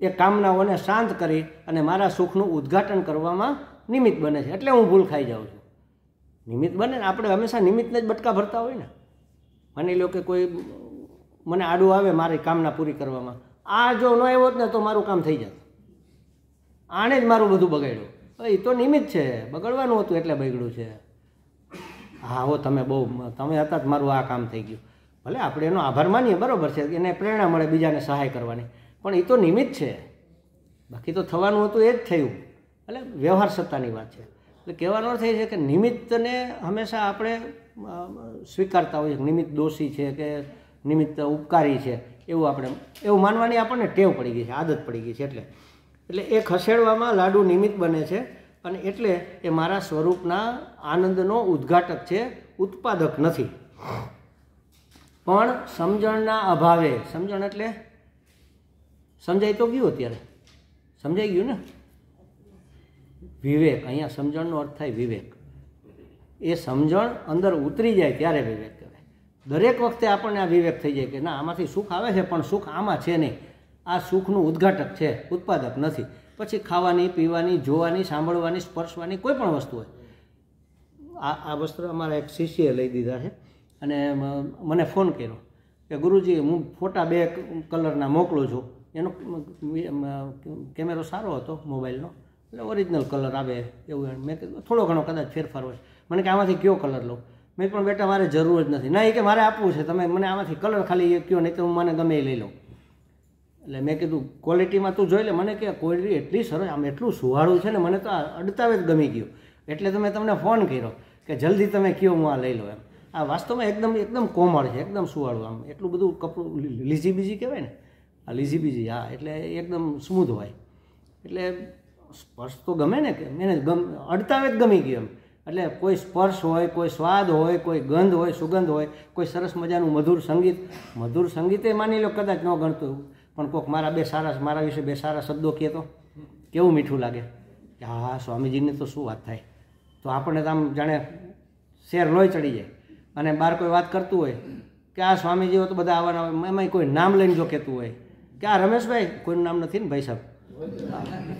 Speaker 1: એ કામનાઓને શાંત કરી અને મારા સુખનું ઉદ્ઘાટન કરવામાં નિમિત્ત બને છે, એટલે હું ભૂલ ખાઈ જાઉં છું. નિમિત્ત બને ને, આપણે હંમેશા નિમિત્તને જ બટકા ભરતા હોય ને. માની લો કે કોઈ મને આડું આવે મારી કામના પૂરી કરવામાં, આ જો ન આવ્યો ને તો મારું કામ થઈ જાય. આણે જ મારું બધું બગાડ્યું. એ તો નિમિત્ત છે, બગડવાનું હતું એટલે બગડ્યું છે. હા હો તમે હતા મારું આ કામ થઈ ગયું. ભલે આપણે એનો આભાર માનીએ, બરાબર છે, એને પ્રેરણા મળે બીજાને સહાય કરવાની, પણ એ તો નિમિત્ત છે. બાકી તો થવાનું હતું એ જ થયું. એટલે વ્યવહાર સત્તાની વાત છે. એટલે કહેવાનો અર્થ એ છે કે નિમિત્તને હંમેશા આપણે સ્વીકારતા હોઈએ. નિમિત્ત દોષી છે કે નિમિત્ત ઉપકારી છે, એવું માનવાની આપણને ટેવ પડી ગઈ છે, આદત પડી ગઈ છે. એટલે એ ખસેડવામાં લાડુ નિમિત્ત બને છે, અને એટલે એ મારા સ્વરૂપના આનંદનો ઉદ્ઘાટક છે, ઉત્પાદક નથી. પણ સમજણના અભાવે, સમજણ એટલે સમજાઈ તો ગયું, અત્યારે સમજાઈ ગયું ને. વિવેક, અહીંયા સમજણનો અર્થ થાય વિવેક. એ સમજણ અંદર ઉતરી જાય ત્યારે વિવેક કહેવાય. દરેક વખતે આપણને આ વિવેક થઈ જાય કે ના, આમાંથી સુખ આવે છે પણ સુખ આમાં છે નહીં, આ સુખનું ઉદ્ઘાટક છે, ઉત્પાદક નથી. પછી ખાવાની, પીવાની, જોવાની, સાંભળવાની, સ્પર્શવાની કોઈ પણ વસ્તુ હોય. આ વસ્તુ અમારા એક શિષ્યએ લઈ દીધા છે, અને મને ફોન કર્યો કે ગુરુજી હું ફોટા 2 કલરના મોકલું છું. એનો કેમેરો સારો હતો મોબાઈલનો, એટલે ઓરિજિનલ કલર આવે એવું. મેં કીધું થોડો ઘણો કદાચ ફેરફાર હોય. મને કે આમાંથી કયો કલર લઉં? મેં પણ બેટા મારે જરૂર જ નથી. ના, એ કે મારે આપવું છે, તમે મને આમાંથી કલર ખાલી એ કયો, નહીં તો હું મને ગમે એ લઈ લઉં. એટલે મેં કીધું ક્વોલિટીમાં તું જોઈ લે. મને કે ક્વોલિટી એટલી સરસ, આમ એટલું સુહાળું છે ને, મને તો અડતાવે જ ગમી ગયું. એટલે તમે તમને ફોન કર્યો કે જલ્દી તમે કયો હું આ લઈ લો એમ. આ વાસ્તવમાં એકદમ કોમળ છે, એકદમ સુહાળું. આમ એટલું બધું કપડું લીઝી બીજી કહેવાય ને, આ લીઝી બીજી. હા, એટલે એકદમ સ્મૂધ હોય. એટલે સ્પર્શ તો ગમે ને, કે એને અડતાવે જ ગમી ગયું એમ. એટલે કોઈ સ્પર્શ હોય, કોઈ સ્વાદ હોય, કોઈ ગંધ હોય, સુગંધ હોય, કોઈ સરસ મજાનું મધુર સંગીતે માની લો કદાચ ન ગણતું, પણ કોઈક મારા વિશે 2 સારા શબ્દો કહે તો કેવું મીઠું લાગે કે હા સ્વામીજીને તો શું વાત થાય. તો આપણને તો આમ જાણે શેર લોહી ચડી જાય. અને બહાર કોઈ વાત કરતું હોય કે આ સ્વામીજીઓ તો બધા આવવાના હોય, એમાંય કોઈ નામ લઈને જો કહેતું હોય કે આ રમેશભાઈ, કોઈનું નામ નથી ને ભાઈ સાહેબ,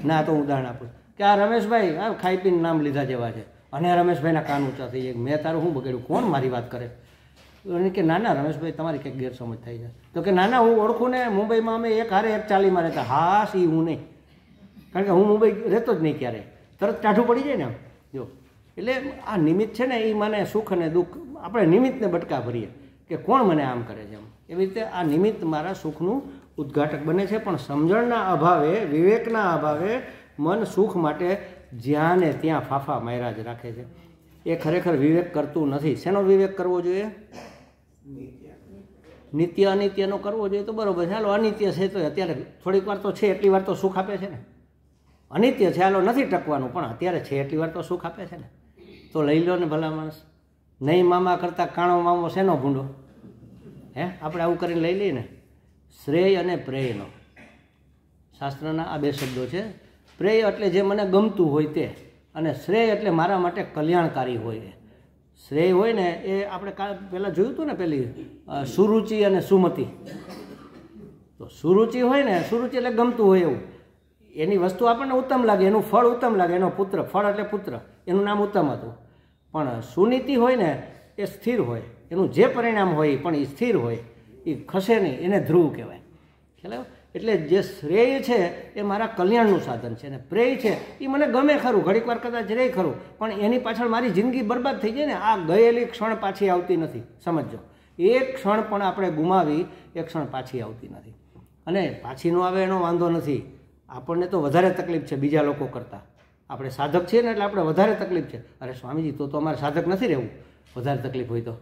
Speaker 1: ના તો હું ઉદાહરણ આપું કે આ રમેશભાઈ આ ખાઈ પીને નામ લીધા જેવા છે, અને રમેશભાઈના કાન ઊંચા થઈ જાય. મેં તારું શું બગાડ્યું? કોણ મારી વાત કરે? એને કે ના રમેશભાઈ તમારી કંઈક ગેરસમજ થઈ જાય. તો કે ના હું ઓળખું ને, મુંબઈમાં અમે એક હારે 140માં રહેતા. હા સી હું નહીં, કારણ કે હું મુંબઈ રહેતો જ નહીં ક્યારેય, તરત ટાઢું પડી જાય ને આમ જો. એટલે આ નિમિત્ત છે ને, એ મને સુખ અને દુઃખ, આપણે નિમિત્તને બટકા ભરીએ કે કોણ મને આમ કરે છે એમ. એવી રીતે આ નિમિત્ત મારા સુખનું ઉદ્ઘાટક બને છે, પણ સમજણના અભાવે, વિવેકના અભાવે મન સુખ માટે જ્યાં ને ત્યાં ફાફા માર્યા જ રાખે છે. એ ખરેખર વિવેક કરતું નથી. શેનો વિવેક કરવો જોઈએ? નિત્ય અનિત્યનો કરવો જોઈએ તો બરાબર છે. હાલો અનિત્ય છે તો અત્યારે થોડીક વાર તો છે એટલી વાર તો સુખ આપે છે ને. અનિત્ય છે હાલો નથી ટકવાનું, પણ અત્યારે છે એટલી વાર તો સુખ આપે છે ને. તો લઈ લો ને ભલા માણસ. નહીં મામા કરતાં કાણો મામો શેનો ભૂંડો? હે, આપણે આવું કરીને લઈ લઈએ ને. શ્રેય અને પ્રેયનો શાસ્ત્રના આ બે શબ્દો છે. પ્રેય એટલે જે મને ગમતું હોય તે, અને શ્રેય એટલે મારા માટે કલ્યાણકારી હોય. શ્રેય હોય ને એ આપણે પહેલાં જોયું હતું ને, પેલી સુરુચિ અને સુમતિ. તો સુરુચિ હોય ને, સુરુચિ એટલે ગમતું હોય એવું, એની વસ્તુ આપણને ઉત્તમ લાગે, એનું ફળ ઉત્તમ લાગે, એનો પુત્ર, ફળ એટલે પુત્ર, એનું નામ ઉત્તમ હતું. પણ સુનીતિ હોય ને એ સ્થિર હોય, એનું જે પરિણામ હોય પણ એ સ્થિર હોય, એ ખસે નહીં, એને ધ્રુવ કહેવાય. ખ્યાલ? એટલે જે શ્રેય છે એ મારા કલ્યાણનું સાધન છે, અને પ્રેય છે એ મને ગમે ખરું, ઘડીક વાર કદાચ રહે ખરું, પણ એની પાછળ મારી જિંદગી બરબાદ થઈ જાય ને. આ ગયેલી ક્ષણ પાછી આવતી નથી, સમજો. એક ક્ષણ પણ આપણે ગુમાવી, એક ક્ષણ પાછી આવતી નથી. અને પાછી ન આવે એનો વાંધો નથી, આપણને તો વધારે તકલીફ છે બીજા લોકો કરતાં. આપણે સાધક છીએ ને એટલે આપણે વધારે તકલીફ છે. અરે સ્વામીજી, તો અમારે સાધક નથી રહેવું વધારે તકલીફ હોય તો?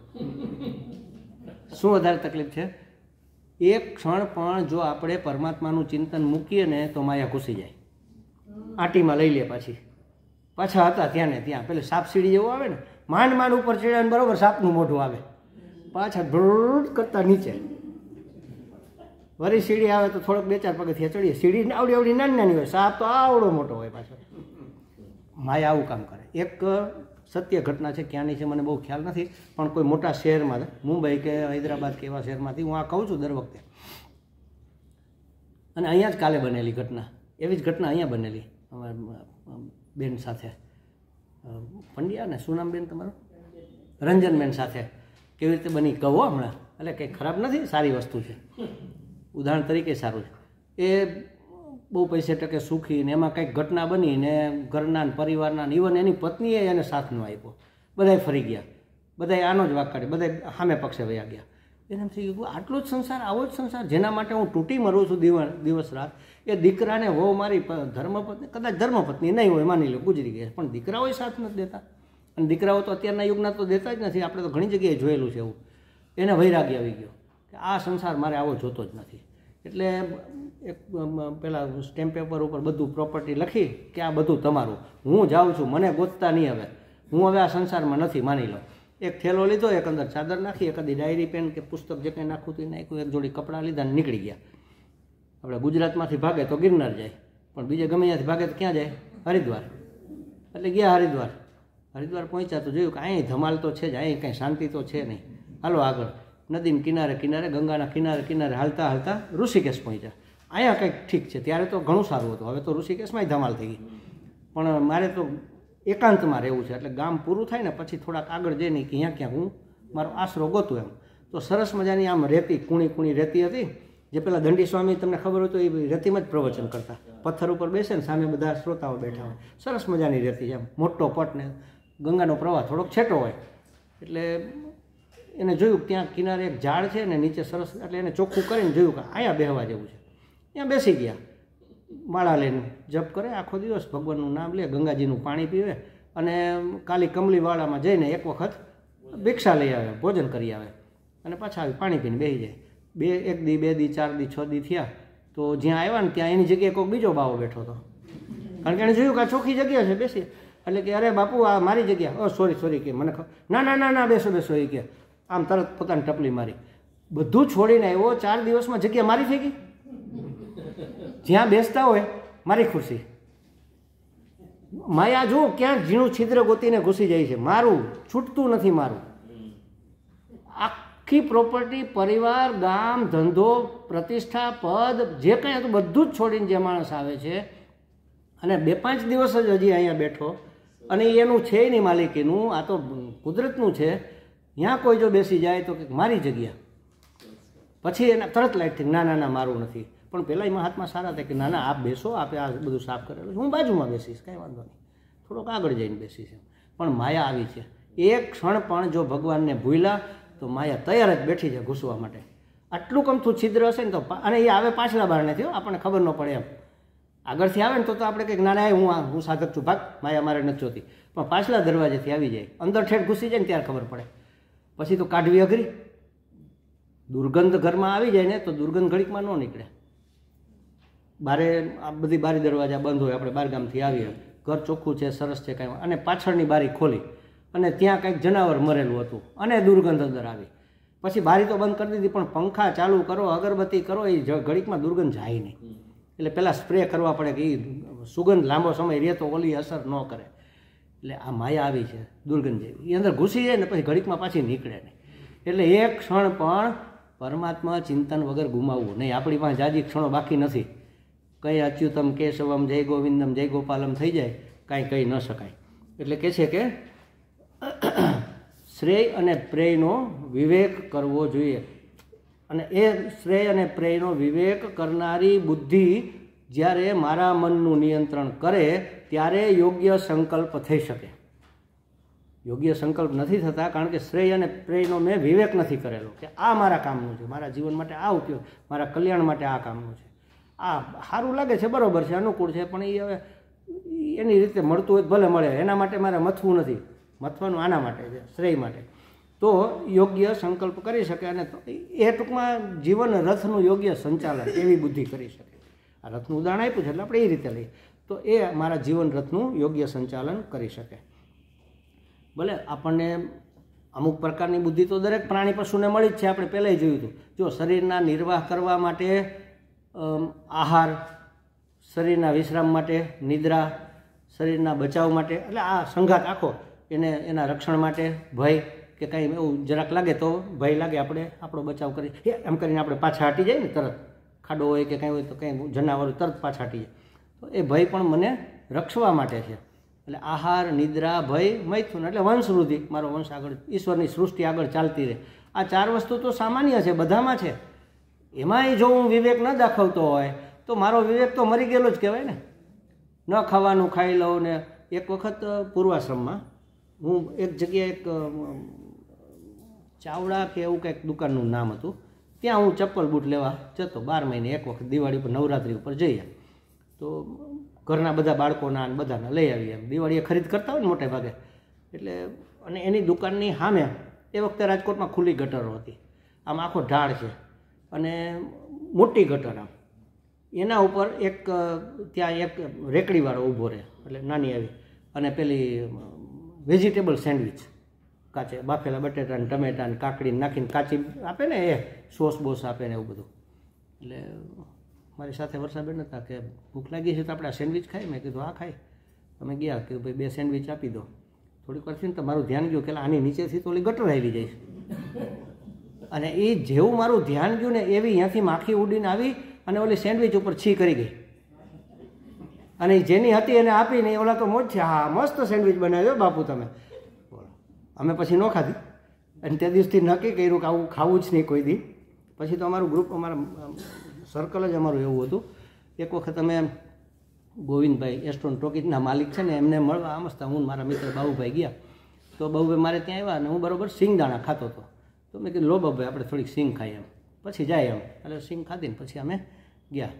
Speaker 1: શું વધારે તકલીફ છે? એક ક્ષણ પણ જો આપણે પરમાત્માનું ચિંતન મૂકીએ ને તો માયા ઘૂસી જાય, આંટીમાં લઈ લે, પાછા હતા ત્યાં ને ત્યાં. પેલે સાપ સીડી જેવું આવે ને, માંડ માંડ ઉપર ચડ્યા ને બરોબર સાપનું મોઢું આવે, પાછા ભ્રુડ કરતા નીચે. વળી સીડી આવે તો થોડોક 2-4 પગથિયા ચડીએ. સીડી આવડી આવડી નાની નાની હોય, સાપ તો આવડો મોટો હોય પાછો. માયા આવું કામ કરે. એક સત્ય ઘટના છે, ક્યાંની છે મને બહુ ખ્યાલ નથી, પણ કોઈ મોટા શહેરમાં, મુંબઈ કે હૈદરાબાદ કે એવા શહેરમાંથી હું આ કહું છું દર વખતે. અને અહીંયા જ કાલે બનેલી ઘટના, એવી જ ઘટના અહીંયા બનેલી અમારા બેન સાથે. પંડ્યા ને શું નામ બેન તમારું? રંજનબેન સાથે. કેવી રીતે બની કહો હમણાં. એટલે કંઈ ખરાબ નથી, સારી વસ્તુ છે, ઉદાહરણ તરીકે સારું છે. એ બહુ પૈસે ટકે સુખી ને એમાં કંઈક ઘટના બની ને ઘરના પરિવારના, ઇવન એની પત્નીએ એને સાથ ન આપ્યો. બધાય ફરી ગયા, બધાય આનો જ વાક કાઢે, બધા સામે પક્ષે વયા ગયા. એને એમ થઈ ગયું આટલો જ સંસાર, આવો જ સંસાર જેના માટે હું તૂટી મરું છું દિવસ રાત. એ દીકરાને વહુ મારી ધર્મપત્ની, કદાચ ધર્મપત્ની નહીં હોય માની લો, ગુજરી ગયા, પણ દીકરાઓ સાથ નથી દેતા. અને દીકરાઓ તો અત્યારના યુગના તો દેતા જ નથી. આપણે તો ઘણી જગ્યાએ જોયેલું છે એવું. એને વૈરાગ્ય આવી ગયો કે આ સંસાર મારે આવો જોતો જ નથી. એટલે એક પેલા સ્ટેમ્પ પેપર ઉપર બધું પ્રોપર્ટી લખી કે આ બધું તમારું, હું જાઉં છું, મને ગોતતા નહીં હવે, હું હવે આ સંસારમાં નથી, માની લો. એક થેલો લીધો, એક અંદર ચાદર નાખી, એકાદી ડાયરી પેન કે પુસ્તક જે કંઈ નાખવું હતું નાખ્યું, એક જોડી કપડાં લીધા ને નીકળી ગયા. આપણે ગુજરાતમાંથી ભાગે તો ગિરનાર જાય, પણ બીજે ગમે ત્યાંથી ભાગે તો ક્યાં જાય? હરિદ્વાર. એટલે ગયા હરિદ્વાર. હરિદ્વાર પહોંચ્યા તો જોયું કે અહીં ધમાલ તો છે જ, અહીં કંઈ શાંતિ તો છે નહીં. હાલો આગળ, નદીના કિનારે કિનારે, ગંગાના કિનારે કિનારે હાલતા હાલતા ઋષિકેશ પહોંચ્યા. અહીંયા કંઈક ઠીક છે, ત્યારે તો ઘણું સારું હતું, હવે તો ઋષિકેશમાંય ધમાલ થઈ ગઈ. પણ મારે તો એકાંતમાં રહેવું છે, એટલે ગામ પૂરું થાય ને પછી થોડાક આગળ જઈને કે અહીંયા ક્યાંક હું મારો આશરો ગોતું એમ. તો સરસ મજાની આમ રેતી, કૂણી કૂણી રેતી હતી, જે પેલા દંડી સ્વામી તમને ખબર હોય તો એ રેતીમાં જ પ્રવચન કરતા. પથ્થર ઉપર બેસે ને સામે બધા શ્રોતાઓ બેઠા હોય, સરસ મજાની રેતી, એમ મોટો પટ ને ગંગાનો પ્રવાહ થોડોક છેટો હોય. એટલે એને જોયું ત્યાં કિનારે એક ઝાડ છે ને નીચે સરસ, એટલે એને ચોખ્ખું કરીને જોયું કે અહીંયા બેહવા જેવું છે. ત્યાં બેસી ગયા, માળા લઈને જપ કરે આખો દિવસ, ભગવાનનું નામ લે, ગંગાજીનું પાણી પીવે, અને કાલી કમલીવાળામાં જઈને એક વખત ભિક્ષા લઈ આવે, ભોજન કરી આવે, અને પાછા આવી પાણી પીને બેસી જાય. 1 દી 2 દી 4 દી 6 દી થયા તો જ્યાં આવ્યા ને ત્યાં એની જગ્યાએ કોઈ બીજો બાવો બેઠો હતો. કારણ કે એને જોયું કે આ ચોખ્ખી જગ્યા છે, બેસી. એટલે કે અરે બાપુ આ મારી જગ્યા, સોરી કે મને ના ના ના ના બેસો બેસો, એ કે આમ તરત પોતાની ટપલી મારી. બધું છોડીને આવ્યો, 4 દિવસમાં જગ્યા મારી થઈ ગઈ. જ્યાં બેસતા હોય મારી ખુરશી. માયા જો ક્યાં ઝીણું છિદ્ર ગોતીને ઘૂસી જાય છે, મારું છૂટતું નથી. મારું આખી પ્રોપર્ટી, પરિવાર, ગામ, ધંધો, પ્રતિષ્ઠા, પદ, જે કંઈ હતું બધું જ છોડીને જે માણસ આવે છે, અને 2-5 દિવસ જ હજી અહીંયા બેઠો, અને એનું છે નહીં માલિકીનું, આ તો કુદરતનું છે. ત્યાં કોઈ જો બેસી જાય તો કંઈક મારી જગ્યા, પછી એના તરત લાઈટ થઈ ના ના ના મારું નથી. પણ પહેલાં એમાં હાથમાં સારા હતા કે ના ના આપ બેસો, આપે આ બધું સાફ કરેલું છે, હું બાજુમાં બેસીશ, કાંઈ વાંધો નહીં, થોડોક આગળ જઈને બેસીશ. પણ માયા આવી છે. એક ક્ષણ પણ જો ભગવાનને ભૂલ્યા તો માયા તૈયાર જ બેઠી છે ઘૂસવા માટે. આટલું કમથું છિદ્ર હશે ને તો અને એ આવે પાછલા બારણેથી આપણને ખબર ન પડે એમ. આગળથી આવે ને તો આપણે કંઈક નાના હું સાધક છું ભાગ માયા મારે નથી જોતી, પણ પાછલા દરવાજેથી આવી જાય, અંદર ઠેઠ ઘૂસી જાય ને ત્યારે ખબર પડે. પછી તો કાઢવી અઘરી. દુર્ગંધ ઘરમાં આવી જાય ને તો દુર્ગંધ ઘડીકમાં ન નીકળે. બારે આ બધી બારી દરવાજા બંધ હોય, આપણે બારગામથી આવીએ, ઘર ચોખ્ખું છે, સરસ છે કાંઈ, અને પાછળની બારી ખોલી અને ત્યાં કંઈક જનાવર મરેલું હતું અને દુર્ગંધ અંદર આવી. પછી બારી તો બંધ કરી દીધી, પણ પંખા ચાલુ કરો, અગરબત્તી કરો, એ ઘડીકમાં દુર્ગંધ જાય નહીં. એટલે પહેલાં સ્પ્રે કરવા પડે કે એ સુગંધ લાંબો સમય રહે તો ઓલી અસર ન કરે. એટલે આ માયા આવી છે દુર્ગંધ જેવી, એ અંદર ઘૂસી જાય ને પછી ઘડીકમાં પાછી નીકળે નહીં. એટલે એક ક્ષણ પણ પરમાત્મા ચિંતન વગર ગુમાવવું નહીં. આપણી પાસે જાજી ક્ષણો બાકી નથી. કંઈ અચ્યુતમ કેશવમ જય ગોવિંદમ જય ગોપાલમ થઈ જાય, કાંઈ કહી ન શકાય. એટલે કહે છે કે શ્રેય અને પ્રેયનો વિવેક કરવો જોઈએ. અને એ શ્રેય અને પ્રેયનો વિવેક કરનારી બુદ્ધિ જ્યારે મારા મનનું નિયંત્રણ કરે ત્યારે યોગ્ય સંકલ્પ થઈ શકે. યોગ્ય સંકલ્પ નથી થતા કારણ કે શ્રેય અને પ્રેયનો મેં વિવેક નથી કરેલો કે આ મારા કામનું છે, મારા જીવન માટે આ ઉપયોગ, મારા કલ્યાણ માટે આ કામનું છે, આ સારું લાગે છે, બરાબર છે, અનુકૂળ છે, પણ એ હવે એની રીતે મળતું હોય ભલે મળે, એના માટે મારે મથવું નથી. મથવાનું આના માટે છે, શ્રેય માટે. તો યોગ્ય સંકલ્પ કરી શકે અને એ ટૂંકમાં જીવન રથનું યોગ્ય સંચાલન એવી બુદ્ધિ કરી શકે. આ રથનું ઉદાહરણ આપ્યું છે એટલે આપણે એ રીતે લઈએ તો એ મારા જીવન રથનું યોગ્ય સંચાલન કરી શકે. ભલે આપણને અમુક પ્રકારની બુદ્ધિ તો દરેક પ્રાણી પશુને મળી જ છે, આપણે પહેલાંય જોયું હતું. જો શરીરના નિર્વાહ કરવા માટે આહાર, શરીરના વિશ્રામ માટે નિદ્રા, શરીરના બચાવ માટે, એટલે આ સંઘાત આખો એના રક્ષણ માટે ભય કે કાંઈ એવું જરાક લાગે તો ભય લાગે, આપણે આપણો બચાવ કરી એમ કરીને આપણે પાછા હટી જાય ને, તરત ખાડો હોય કે કાંઈ હોય તો કંઈ જનાવર તરત પાછા હટી જાય. તો એ ભય પણ મને રક્ષવા માટે છે. એટલે આહાર, નિદ્રા, ભય, મૈથુન એટલે વંશવૃદ્ધિ, મારો વંશ આગળ, ઈશ્વરની સૃષ્ટિ આગળ ચાલતી રહે. આ ચાર વસ્તુ તો સામાન્ય છે, બધામાં છે. એમાંય જો હું વિવેક ન દાખવતો હોય તો મારો વિવેક તો મરી ગયેલો જ કહેવાય ને. ન ખાવાનું ખાઈ લઉં ને. એક વખત પૂર્વાશ્રમમાં હું એક જગ્યાએ એક ચાવડા કે એવું કંઈક દુકાનનું નામ હતું, ત્યાં હું ચપ્પલ બૂટ લેવા જતો 12 મહિને એક વખત દિવાળી પર નવરાત્રિ ઉપર જઈએ તો ઘરના બધા બાળકોના અને બધાના લઈ આવીએ. એમ દિવાળીએ ખરીદ કરતા હોય ને મોટે ભાગે. એટલે અને એની દુકાનની સામે એ વખતે રાજકોટમાં ખુલ્લી ગટરો હતી, આમ આખો ઢાળ છે અને મોટી ગટર આમ, એના ઉપર એક ત્યાં એક રેકડીવાળો ઊભો રહે, એટલે નાની આવી, અને પેલી વેજીટેબલ સેન્ડવિચ કાચે બાફેલા બટેટા ને ટમેટા ને કાકડી નાખીને કાચી આપે ને, એ સોસ બોસ આપે ને એવું બધું. એટલે મારી સાથે વર્ષાબેન હતા કે ભૂખ લાગી છે તો આપણે આ સેન્ડવિચ ખાઈ. મેં કીધું હા ખાઈ. અમે ગયા કે ભાઈ 2 સેન્ડવિચ આપી દો. થોડીક વાર થઈને તો મારું ધ્યાન ગયું કે આની નીચેથી તો ઓલી ગટર આવેલી જાય. અને એ જેવું મારું ધ્યાન ગયું ને એવી અહીંયાથી માખી ઉડીને આવી અને ઓલી સેન્ડવિચ ઉપર છી કરી ગઈ. અને જેની હતી એને આપીને ઓલા તો મોજ છે, હા મસ્ત સેન્ડવિચ બનાવ્યો બાપુ તમે. અમે પછી ન ખાધી અને તે દિવસથી નક્કી કર્યું કે આવું ખાવું જ નહીં કોઈ દી. પછી તો અમારું ગ્રુપ, અમારા સર્કલ જ અમારું એવું હતું. એક વખત અમે ગોવિંદભાઈ એસ્ટ્રોન ટોકીજના માલિક છે ને એમને મળવા આમસ્તા હું મારા મિત્ર બાબુભાઈ ગયા. તો બાબુભાઈ મારે ત્યાં આવ્યા અને હું બરાબર સિંગદાણા ખાતો હતો. તો મેં કીધું લો બાબુભાઈ આપણે થોડીક સિંગ ખાઈએ એમ, પછી જાય એમ. એટલે સિંગ ખાધીને પછી અમે ગયા.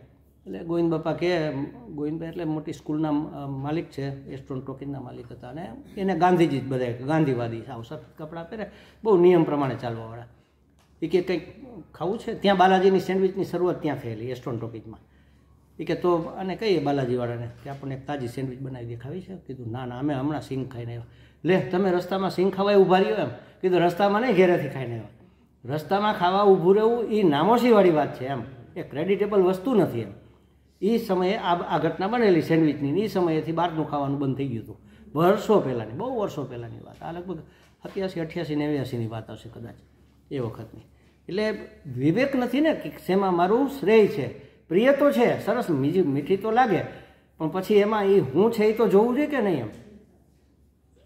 Speaker 1: એટલે ગોવિંદ બાપા કે, ગોવિંદભાઈ એટલે મોટી સ્કૂલના માલિક છે, એસ્ટ્રોન ટોકીજના માલિક હતા, અને એને ગાંધીજી જ બધા ગાંધીવાદી, સાવ સફેદ કપડાં પહેરે, બહુ નિયમ પ્રમાણે ચાલવાવાળા. એ કે કંઈક ખાવું છે, ત્યાં બાલાજીની સેન્ડવિચની શરૂઆત ત્યાં થયેલી એસ્ટ્રોન ટોકીજમાં. એ કે તો અને કહીએ બાલાજીવાળાને કે આપણને એક તાજી સેન્ડવિચ બનાવી દે, ખાવી છે? કીધું ના ના અમે હમણાં સિંગ ખાઈને આવ્યા. લે તમે રસ્તામાં સિંગ ખાવા ઊભા રહ્યો એમ? કીધું રસ્તામાં નહીં, ઘેરેથી ખાઈને આવ્યા. રસ્તામાં ખાવા ઊભું રહેવું એ નામોશીવાળી વાત છે એમ, એ ક્રેડિટેબલ વસ્તુ નથી એમ. એ સમયે આ ઘટના બનેલી સેન્ડવિચની, એ સમયેથી બહારનું ખાવાનું બંધ થઈ ગયું હતું. વર્ષો પહેલાંની, બહુ વર્ષો પહેલાંની વાત. આ લગભગ 87, 88, 89ની વાત હશે કદાચ, એ વખતની. એટલે વિવેક નથી ને કે શેમાં મારું શ્રેય છે. પ્રિય તો છે, સરસ મીઠી તો લાગે, પણ પછી એમાં એ હું છે એ તો જોવું જોઈએ કે નહીં એમ.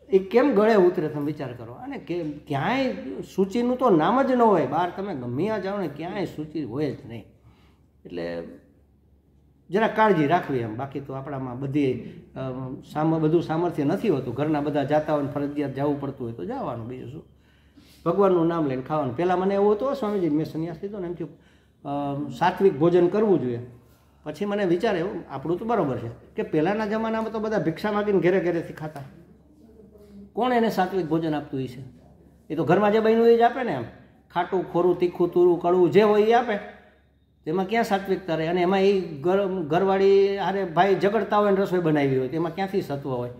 Speaker 1: એ કેમ ગળે ઉતરે તમે વિચાર કરો. અને કે ક્યાંય સૂચિનું તો નામ જ ન હોય. બહાર તમે ગમ્યા જાઓ ને ક્યાંય સૂચિ હોય જ નહીં. એટલે જરા કાળજી રાખવી એમ. બાકી તો આપણામાં બધી બધું સામર્થ્ય નથી હોતું. ઘરના બધા જતા હોય ને ફરજિયાત જવું પડતું હોય તો જવાનું, બીજું શું. ભગવાનનું નામ લઈને ખાવાનું. પહેલાં મને એવું હતું સ્વામીજી, મેં સંન્યાસ લીધો ને એમ થયું સાત્વિક ભોજન કરવું જોઈએ. પછી મને વિચાર એવું, આપણું તો બરાબર છે કે પહેલાંના જમાનામાં તો બધા ભિક્ષા માગીને ઘેરે ઘેરેથી ખાતા. કોણ એને સાત્વિક ભોજન આપતું હોય છે? એ તો ઘરમાં જે બન્યું એ જ આપે ને. એમ ખાટું ખોરું તીખું તુરું કડવું જે હોય એ આપે. તેમાં ક્યાં સાત્વિકતા રહે? અને એમાં એ ઘરવાળી અરે ભાઈ ઝઘડતા હોય ને રસોઈ બનાવી હોય તેમાં ક્યાંથી સત્વ હોય?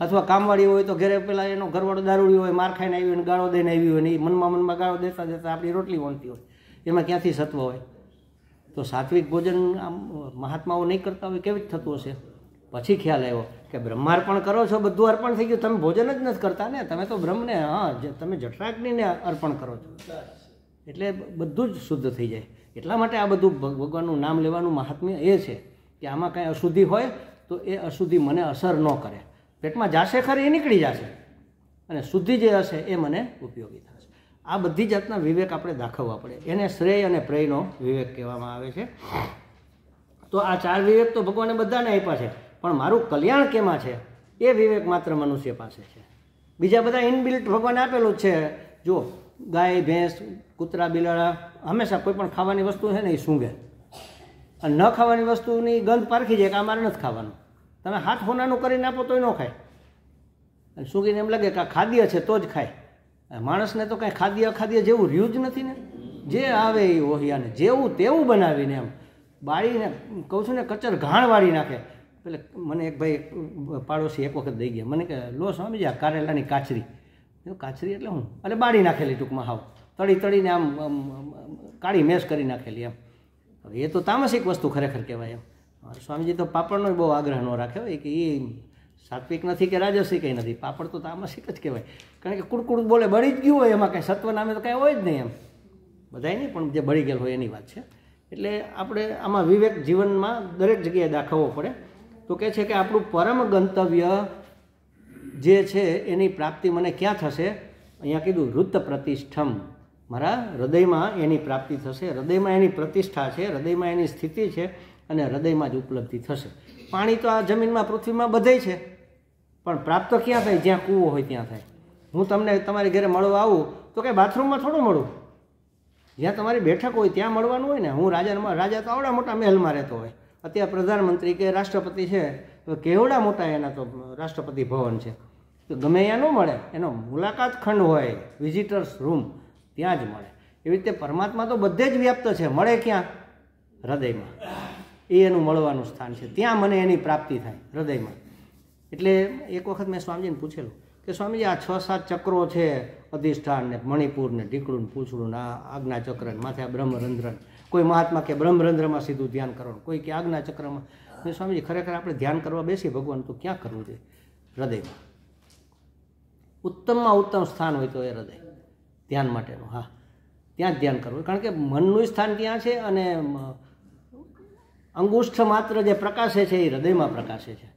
Speaker 1: અથવા કામવાળી હોય તો ઘરે પેલા એનો ઘરવાળો દારૂડી હોય, માર ખાઈને આવી હોય ને ગાળો દઈને આવી હોય ને એ મનમાં ગાળો દેતા દેતા આપણી રોટલી વણતી હોય, એમાં ક્યાંથી સત્વ હોય? તો સાત્વિક ભોજન આમ મહાત્માઓ નહીં કરતા હોય કેવી જ થતું હશે? પછી ખ્યાલ આવ્યો કે બ્રહ્માર્પણ કરો છો, બધું અર્પણ થઈ ગયું, તમે ભોજન જ નથી કરતા ને, તમે તો બ્રહ્મને તમે જઠરાગ્નિને અર્પણ કરો છો, એટલે બધું જ શુદ્ધ થઈ જાય. એટલા માટે આ બધું ભગવાનનું નામ લેવાનું મહાત્મ્ય એ છે કે આમાં કાંઈ અશુદ્ધિ હોય તો એ અશુદ્ધિ મને અસર ન કરે. પેટમાં જાશે ખરી એ નીકળી જશે, અને શુદ્ધિ જે હશે એ મને ઉપયોગી થશે. આ બધી જાતના વિવેક આપણે દાખવવા પડે. એને શ્રેય અને પ્રેયનો વિવેક કહેવામાં આવે છે. તો આ 4 વિવેક તો ભગવાને બધાને આપ્યા છે, પણ મારું કલ્યાણ કેમાં છે એ વિવેક માત્ર મનુષ્ય પાસે છે. બીજા બધા ઇનબિલ્ટ ભગવાને આપેલું જ છે. જો ગાય ભેંસ કૂતરા બિલાડા હંમેશા કોઈ પણ ખાવાની વસ્તુ છે ને એ સૂંઘે, અને ન ખાવાની વસ્તુની ગંધ પારખી જાય કે આ મારે નથી ખાવાનું. તમે હાથ હોનાનું કરીને આપો તોય ન ખાય, અને સૂંઘીને એમ લાગે કે આ ખાદ્ય છે તો જ ખાય. માણસને તો કાંઈ ખાદ્ય અખાદ્ય જેવું રહ્યું જ નથી ને. જે આવે એ ઓહિયાને જેવું તેવું બનાવીને એમ બાળીને કહું છું ને કચર ઘાણ વાળી નાખે. એટલે મને એક ભાઈ પાડોશી એક વખત દઈ ગયા, મને કે લો સ્વામીજી આ કારેલાની કાચરી. કાચરી એટલે હું? એટલે બાળી નાખેલી ટૂંકમાં, હાવ તળીને આમ કાળી મેશ કરી નાખેલી એમ. એ તો તામસિક વસ્તુ ખરેખર કહેવાય એમ. સ્વામીજી તો પાપડનો બહુ આગ્રહ ન રાખે હોય કે એ સાત્વિક નથી કે રાજસિક કંઈ નથી, પાપડ તો તામસિક જ કહેવાય. કારણ કે કુડકુડ બોલે બળી જ ગયું હોય, એમાં કાંઈ સત્વ નામે તો કાંઈ હોય જ નહીં એમ. બધાય નહીં, પણ જે બળી ગયેલ હોય એની વાત છે. એટલે આપણે આમાં વિવેક જીવનમાં દરેક જગ્યાએ દાખવવો પડે. તો કહે છે કે આપણું પરમ ગંતવ્ય જે છે એની પ્રાપ્તિ મને ક્યાં થશે? અહીંયા કીધું વૃત્ત પ્રતિષ્ઠમ, મારા હૃદયમાં એની પ્રાપ્તિ થશે, હૃદયમાં એની પ્રતિષ્ઠા છે, હૃદયમાં એની સ્થિતિ છે, અને હૃદયમાં જ ઉપલબ્ધિ થશે. પાણી તો આ જમીનમાં પૃથ્વીમાં બધે છે, પણ પ્રાપ્ત ક્યાં થાય? જ્યાં કૂવો હોય ત્યાં થાય. હું તમને તમારી ઘરે મળવા આવું તો કંઈ બાથરૂમમાં થોડું મળું, જ્યાં તમારી બેઠક હોય ત્યાં મળવાનું હોય ને. હું રાજા તો આવડા મોટા મહેલમાં રહેતો હોય, અત્યારે પ્રધાનમંત્રી કે રાષ્ટ્રપતિ છે તો કેવડા મોટા એના તો રાષ્ટ્રપતિ ભવન છે, તો ગમે ત્યાં ન મળે. એનો મુલાકાત ખંડ હોય, વિઝિટર્સ રૂમ, ત્યાં જ મળે. એવી રીતે પરમાત્મા તો બધે જ વ્યાપ્ત છે, મળે ક્યાં? હૃદયમાં. એ એનું મળવાનું સ્થાન છે, ત્યાં મને એની પ્રાપ્તિ થાય હૃદયમાં. એટલે એક વખત મેં સ્વામીજીને પૂછેલું કે સ્વામીજી આ 6-7 ચક્રો છે, અધિષ્ઠાન ને મણિપુર ને ઢીકડું ને પૂછડું ને આજ્ઞા ચક્ર ને માથે આ બ્રહ્મરંધ્ર, કોઈ મહાત્મા કે બ્રહ્મરંધ્રમાં સીધું ધ્યાન કરવાનું, કોઈ કે આજ્ઞા ચક્રમાં. સ્વામીજી ખરેખર આપણે ધ્યાન કરવા બેસીએ ભગવાન તો ક્યાં કરવું જોઈએ? હૃદયમાં. ઉત્તમમાં ઉત્તમ સ્થાન હોય તો એ હૃદય ધ્યાન માટેનું. હા, ત્યાં જ ધ્યાન કરવું, કારણ કે મનનું સ્થાન ત્યાં છે, અને અંગુષ્ઠ માત્ર જે પ્રકાશે છે એ હૃદયમાં પ્રકાશે છે.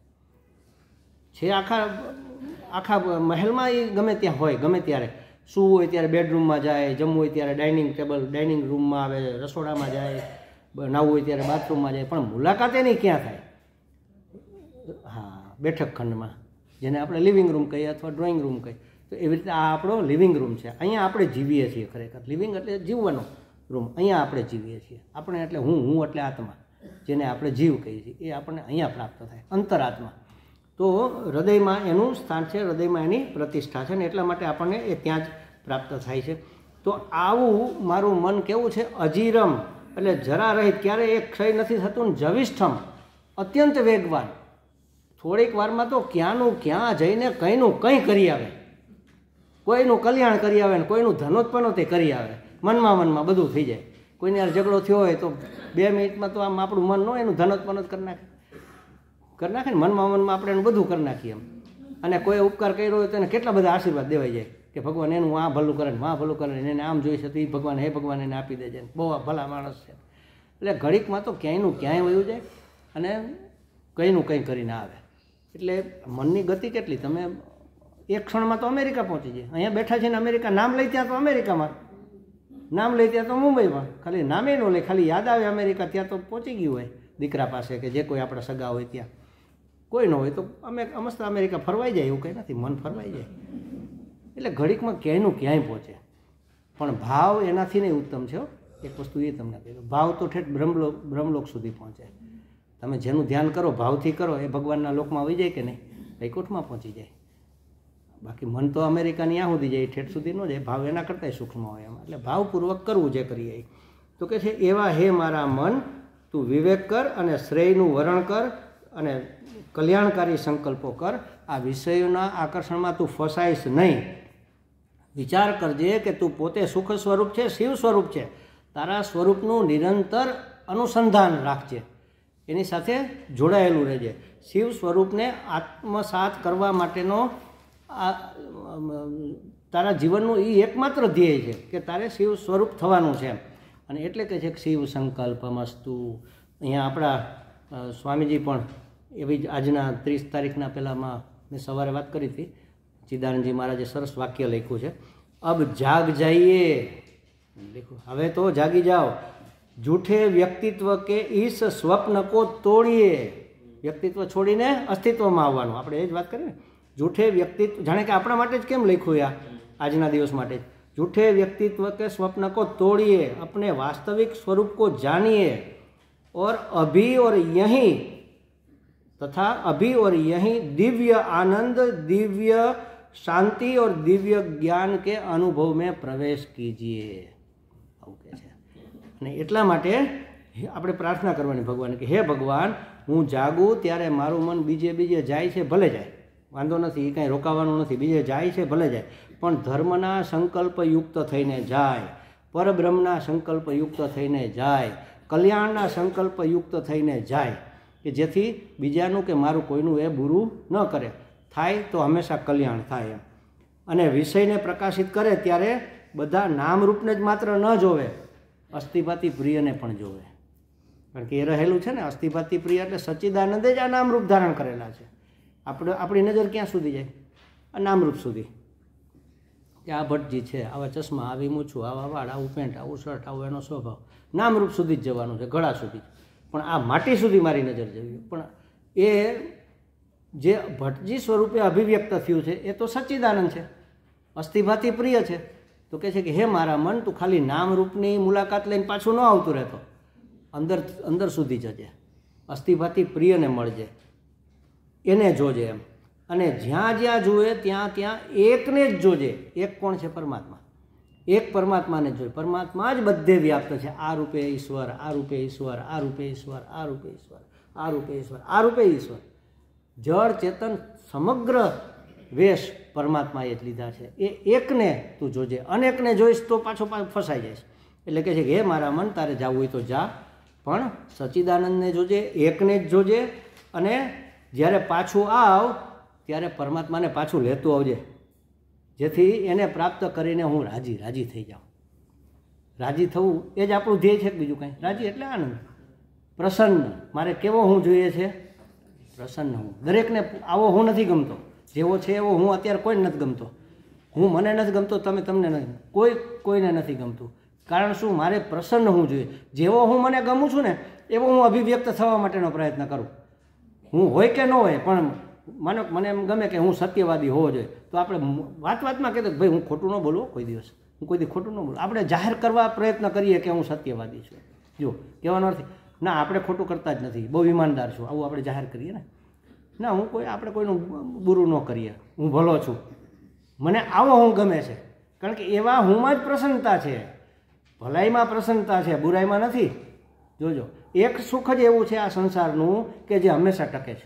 Speaker 1: આખા મહેલમાં એ ગમે ત્યાં હોય, ગમે ત્યારે સૂવું હોય ત્યારે બેડરૂમમાં જાય, જમવું હોય ત્યારે ડાઇનિંગ રૂમમાં આવે, રસોડામાં જાય, નાહવું હોય ત્યારે બાથરૂમમાં જાય, પણ મુલાકાત એની ક્યાં થાય? હા, બેઠક ખંડમાં, જેને આપણે લિવિંગ રૂમ કહીએ અથવા ડ્રોઈંગ રૂમ કહીએ. તો એવી રીતે આ આપણો લિવિંગ રૂમ છે. અહીંયા આપણે જીવીએ છીએ. ખરેખર લિવિંગ એટલે જીવવાનો રૂમ. અહીંયા આપણે જીવીએ છીએ. આપણે એટલે હું એટલે આત્મા, જેને આપણે જીવ કહીએ છીએ, એ આપણને અહીંયા પ્રાપ્ત થાય, અંતરાત્મા. તો હૃદયમાં એનું સ્થાન છે, હૃદયમાં એની પ્રતિષ્ઠા છે, ને એટલા માટે આપણને એ ત્યાં જ પ્રાપ્ત થાય છે. તો આવું મારું મન કેવું છે? અજીરમ એટલે જરા રહિત, ક્યારેય એક ક્ષય નથી થતું, ને જવિષ્ઠમ અત્યંત વેગવાન. થોડીક વારમાં તો ક્યાંનું ક્યાં જઈને કંઈનું કંઈ કરી આવે, કોઈનું કલ્યાણ કરી આવે ને કોઈનું ધનોત્પન્ન તે કરી આવે. મનમાં બધું થઈ જાય. કોઈને યાર ઝઘડો થયો હોય તો 2 મિનિટમાં તો આમ આપણું મન ન એનું ધનોત્પન્ન જ કરી નાખે ને. મનમાં આપણે એનું બધું કરી નાખીએ એમ. અને કોઈ ઉપકાર કર્યો હોય તો એને કેટલા બધા આશીર્વાદ દેવાઈ જાય કે ભગવાન એનું આ ભલું કરે ને આ ભલું કરે ને, એને આમ જોઈ છે તો એ ભગવાન હે ભગવાન એને આપી દેજે, બહુ ભલા માણસ છે. એટલે ઘડીકમાં તો ક્યાંયનું ક્યાંય વયું જાય, અને કંઈનું કંઈ કરીને આવે. એટલે મનની ગતિ કેટલી! તમે એક ક્ષણમાં તો અમેરિકા પહોંચી જાય. અહીંયા બેઠા છે ને અમેરિકા, નામ લઈ ત્યાં તો અમેરિકામાં, નામ લઈ ત્યાં તો મુંબઈમાં, ખાલી નામે ન લે, ખાલી યાદ આવે અમેરિકા, ત્યાં તો પહોંચી ગયું હોય દીકરા પાસે કે જે કોઈ આપણા સગા હોય ત્યાં. કોઈ ન હોય તો અમે અમસ્તા અમેરિકા ફરવાઈ જાય, એવું કંઈ નથી, મન ફરવાઈ જાય. એટલે ઘડીકમાં ક્યાંયનું ક્યાંય પહોંચે. પણ ભાવ એનાથી નહીં ઉત્તમ છે. એક વસ્તુ એ તમને કહી દઉં, ભાવ તો ઠેઠ બ્રહ્મલોક સુધી પહોંચે. તમે જેનું ધ્યાન કરો, ભાવથી કરો, એ ભગવાનના લોકમાં આવી જાય કે નહીં, વૈકુંઠમાં પહોંચી જાય. બાકી મન તો અમેરિકાની ત્યાં સુધી જાય, ઠેઠ સુધી ન જાય. ભાવ એના કરતાંય સૂક્ષ્મ હોય એમ. એટલે ભાવપૂર્વક કરવું જે કરીએ. તો કે છે એવા હે મારા મન, તું વિવેક કર અને શ્રેયનું વરણ કર અને કલ્યાણકારી સંકલ્પો કર. આ વિષયોના આકર્ષણમાં તું ફસાઈશ નહીં. વિચાર કરજે કે તું પોતે સુખ સ્વરૂપ છે, શિવ સ્વરૂપ છે. તારા સ્વરૂપનું નિરંતર અનુસંધાન રાખજે, એની સાથે જોડાયેલું રહેજે. શિવ સ્વરૂપને આત્મસાત કરવા માટેનો આ તારા જીવનનું એ એકમાત્ર ધ્યેય છે કે તારે શિવ સ્વરૂપ થવાનું છે. અને એટલે કે છે કે શિવ સંકલ્પમસ્તુ. અહીંયા આપણા સ્વામીજી પણ એવી જ આજના 30 તારીખના પહેલાંમાં મેં સવારે વાત કરી હતી, ચિદાનંદજી મહારાજે સરસ વાક્ય લખ્યું છે, અબ જાગ જાઈએ, હવે તો જાગી જાઓ, જૂઠે વ્યક્તિત્વ કે ઈસ સ્વપ્ન કો તોડીએ. વ્યક્તિત્વ છોડીને અસ્તિત્વમાં આવવાનું. આપણે એ જ વાત કરીએ ને, જૂઠે વ્યક્તિત્વ, જાણે કે આપણા માટે જ કેમ લખ્યું આજના દિવસ માટે જ, झूठे व्यक्तित्व के स्वप्न को तोड़िए, अपने वास्तविक स्वरूप को जानिए और अभी और यहीं दिव्य आनंद, दिव्य शांति और दिव्य ज्ञान के अनुभव में प्रवेश कीजिए. એટલા માટે આપણે પ્રાર્થના કરવાની ભગવાન કે હે ભગવાન, હું જાગું ત્યારે મારું મન બીજે જાય છે, ભલે જાય, વાંધો નથી, એ કાંઈ રોકાવાનું નથી, બીજે જાય છે ભલે જાય, પણ ધર્મના સંકલ્પયુક્ત થઈને જાય, પરબ્રહ્મના સંકલ્પયુક્ત થઈને જાય, કલ્યાણના સંકલ્પયુક્ત થઈને જાય, કે જેથી બીજાનું કે મારું કોઈનું એ બુરું ન કરે. થાય તો હંમેશા કલ્યાણ થાય એમ. અને વિષયને પ્રકાશિત કરે ત્યારે બધા નામરૂપને જ માત્ર ન જોવે, અસ્થિભાતી પ્રિયને પણ જોવે. કારણ કે એ રહેલું છે ને, અસ્થિભાતી પ્રિય એટલે સચ્ચિદાનંદે જ આ નામરૂપ ધારણ કરેલા છે. આપણી નજર ક્યાં સુધી જાય? આ નામરૂપ સુધી. કે આ ભટ્ટજી છે, આવા ચશ્મા, આવી મૂછું, આવા વાળ, આવું પેન્ટ, આવું શર્ટ, આવો એનો સ્વભાવ, નામરૂપ સુધી જ જવાનું છે, ગળા સુધી. પણ આ માટી સુધી મારી નજર જવી. પણ એ જે ભટ્ટજી સ્વરૂપે અભિવ્યક્ત થયું છે એ તો સચ્ચિદાનંદ છે, અસ્થિભાતી પ્રિય છે. તો કહે છે કે હે મારા મન, તું ખાલી નામરૂપની મુલાકાત લઈને પાછું ન આવતું રહેતો, અંદર સુધી જજે, અસ્થિભાતી પ્રિયને મળજે, એને જોજે એમ. અને જ્યાં જ્યાં જુએ ત્યાં એકને જ જોજે. એક કોણ છે? પરમાત્મા. એક પરમાત્માને જ જોઈએ. પરમાત્મા જ બધે વ્યાપ્ત છે. આ રૂપે ઈશ્વર, આ રૂપે ઈશ્વર, આ રૂપે ઈશ્વર, આ રૂપે ઈશ્વર, આ રૂપે ઈશ્વર, આ રૂપે ઈશ્વર. જળ ચેતન સમગ્ર વેશ પરમાત્માએ જ લીધા છે. એ એકને તું જોજે, અનેકને જોઈશ તો પાછો ફસાઈ જઈશ. એટલે કહે છે કે હે મારા મન, તારે જવું હોય તો જા, પણ સચ્ચિદાનંદને જોજે, એકને જ જોજે. અને જ્યારે પાછું આવ ત્યારે પરમાત્માને પાછું લેતું આવજે, જેથી એને પ્રાપ્ત કરીને હું રાજી થઈ જાઉં. રાજી થવું એ જ આપણું ધ્યેય છે, બીજું કાંઈ. રાજી એટલે આનંદ, પ્રસન્ન. મારે કેવો હું જોઈએ છે? પ્રસન્ન હું. દરેકને આવો હું નથી ગમતો, જેવો છે એવો હું અત્યારે કોઈને નથી ગમતો. મને નથી ગમતો, તમને નથી, કોઈને નથી ગમતું. કારણ શું? મારે પ્રસન્ન હું જોઈએ. જેવો હું મને ગમું છું ને એવો હું અભિવ્યક્ત થવા માટેનો પ્રયત્ન કરું. હું હોય કે ન હોય, પણ માનો મને એમ ગમે કે હું સત્યવાદી હોવો જોઈએ, તો આપણે વાતમાં કહેતો ભાઈ હું ખોટું ન બોલું, કોઈ દિવસ હું કોઈ દી ખોટું ન બોલું. આપણે જાહેર કરવા પ્રયત્ન કરીએ કે હું સત્યવાદી છું. જો કહેવાનો નથી ના, આપણે ખોટું કરતા જ નથી, બહુ ઈમાનદાર છું, આવું આપણે જાહેર કરીએ ને. ના, આપણે કોઈનું બુરું ન કરીએ, હું ભલો છું, મને આવો હું ગમે છે. કારણ કે એવા હુંમાં જ પ્રસન્નતા છે, ભલાઈમાં પ્રસન્નતા છે, બુરાઈમાં નથી. જોજો, એક સુખ જ એવું છે આ સંસારનું કે જે હંમેશા ટકે છે.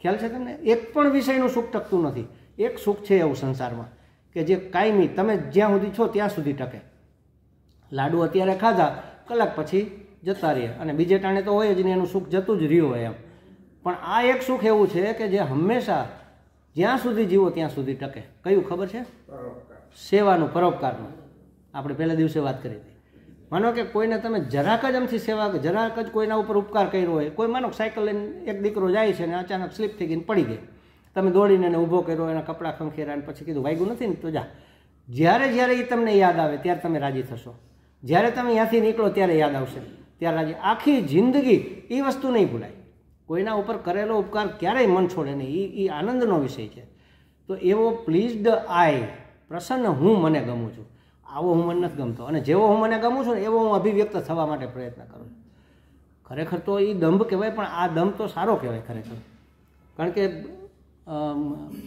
Speaker 1: ખ્યાલ છે તમને? એક પણ વિષયનું સુખ ટકતું નથી. એક સુખ છે એવું સંસારમાં કે જે કાયમી, તમે જ્યાં સુધી છો ત્યાં સુધી ટકે. લાડુ અત્યારે ખાધા, કલાક પછી જતા રહે, અને બીજે ટાણે તો હોય જ નહીં, એનું સુખ જતું જ રહ્યું હોય એમ. પણ આ એક સુખ એવું છે કે જે હંમેશા જ્યાં સુધી જીવો ત્યાં સુધી ટકે. કયું ખબર છે? સેવાનું, પરોપકારનું. આપણે પહેલા દિવસે વાત કરી હતી. માનો કે કોઈને તમે જરાક જ આમથી સેવા, જરાક જ કોઈના ઉપર ઉપકાર કર્યો હોય. કોઈ માનો સાયકલ લઈને એક દીકરો જાય છે ને અચાનક સ્લીપ થઈ ગઈને પડી ગઈ, તમે દોડીને એને ઊભો કર્યો, એના કપડાં ખંખેરા, અને પછી કીધું વાગ્યું નથી ને તો જા. જ્યારે એ તમને યાદ આવે ત્યારે તમે રાજી થશો. જ્યારે તમે ત્યાંથી નીકળો ત્યારે યાદ આવશે, ત્યારે રાજી. આખી જિંદગી એ વસ્તુ નહીં ભૂલાય. કોઈના ઉપર કરેલો ઉપકાર ક્યારેય મન છોડે નહીં. એ આનંદનો વિષય છે. તો એવો પ્લીઝડ આઈ, પ્રસન્ન હું મને ગમું છું, આવો હું મને નથી ગમતો. અને જેવો હું મને ગમું છું ને એવો હું અભિવ્યક્ત થવા માટે પ્રયત્ન કરું છું. ખરેખર તો એ દંભ કહેવાય, પણ આ દંભ તો સારો કહેવાય ખરેખર. કારણ કે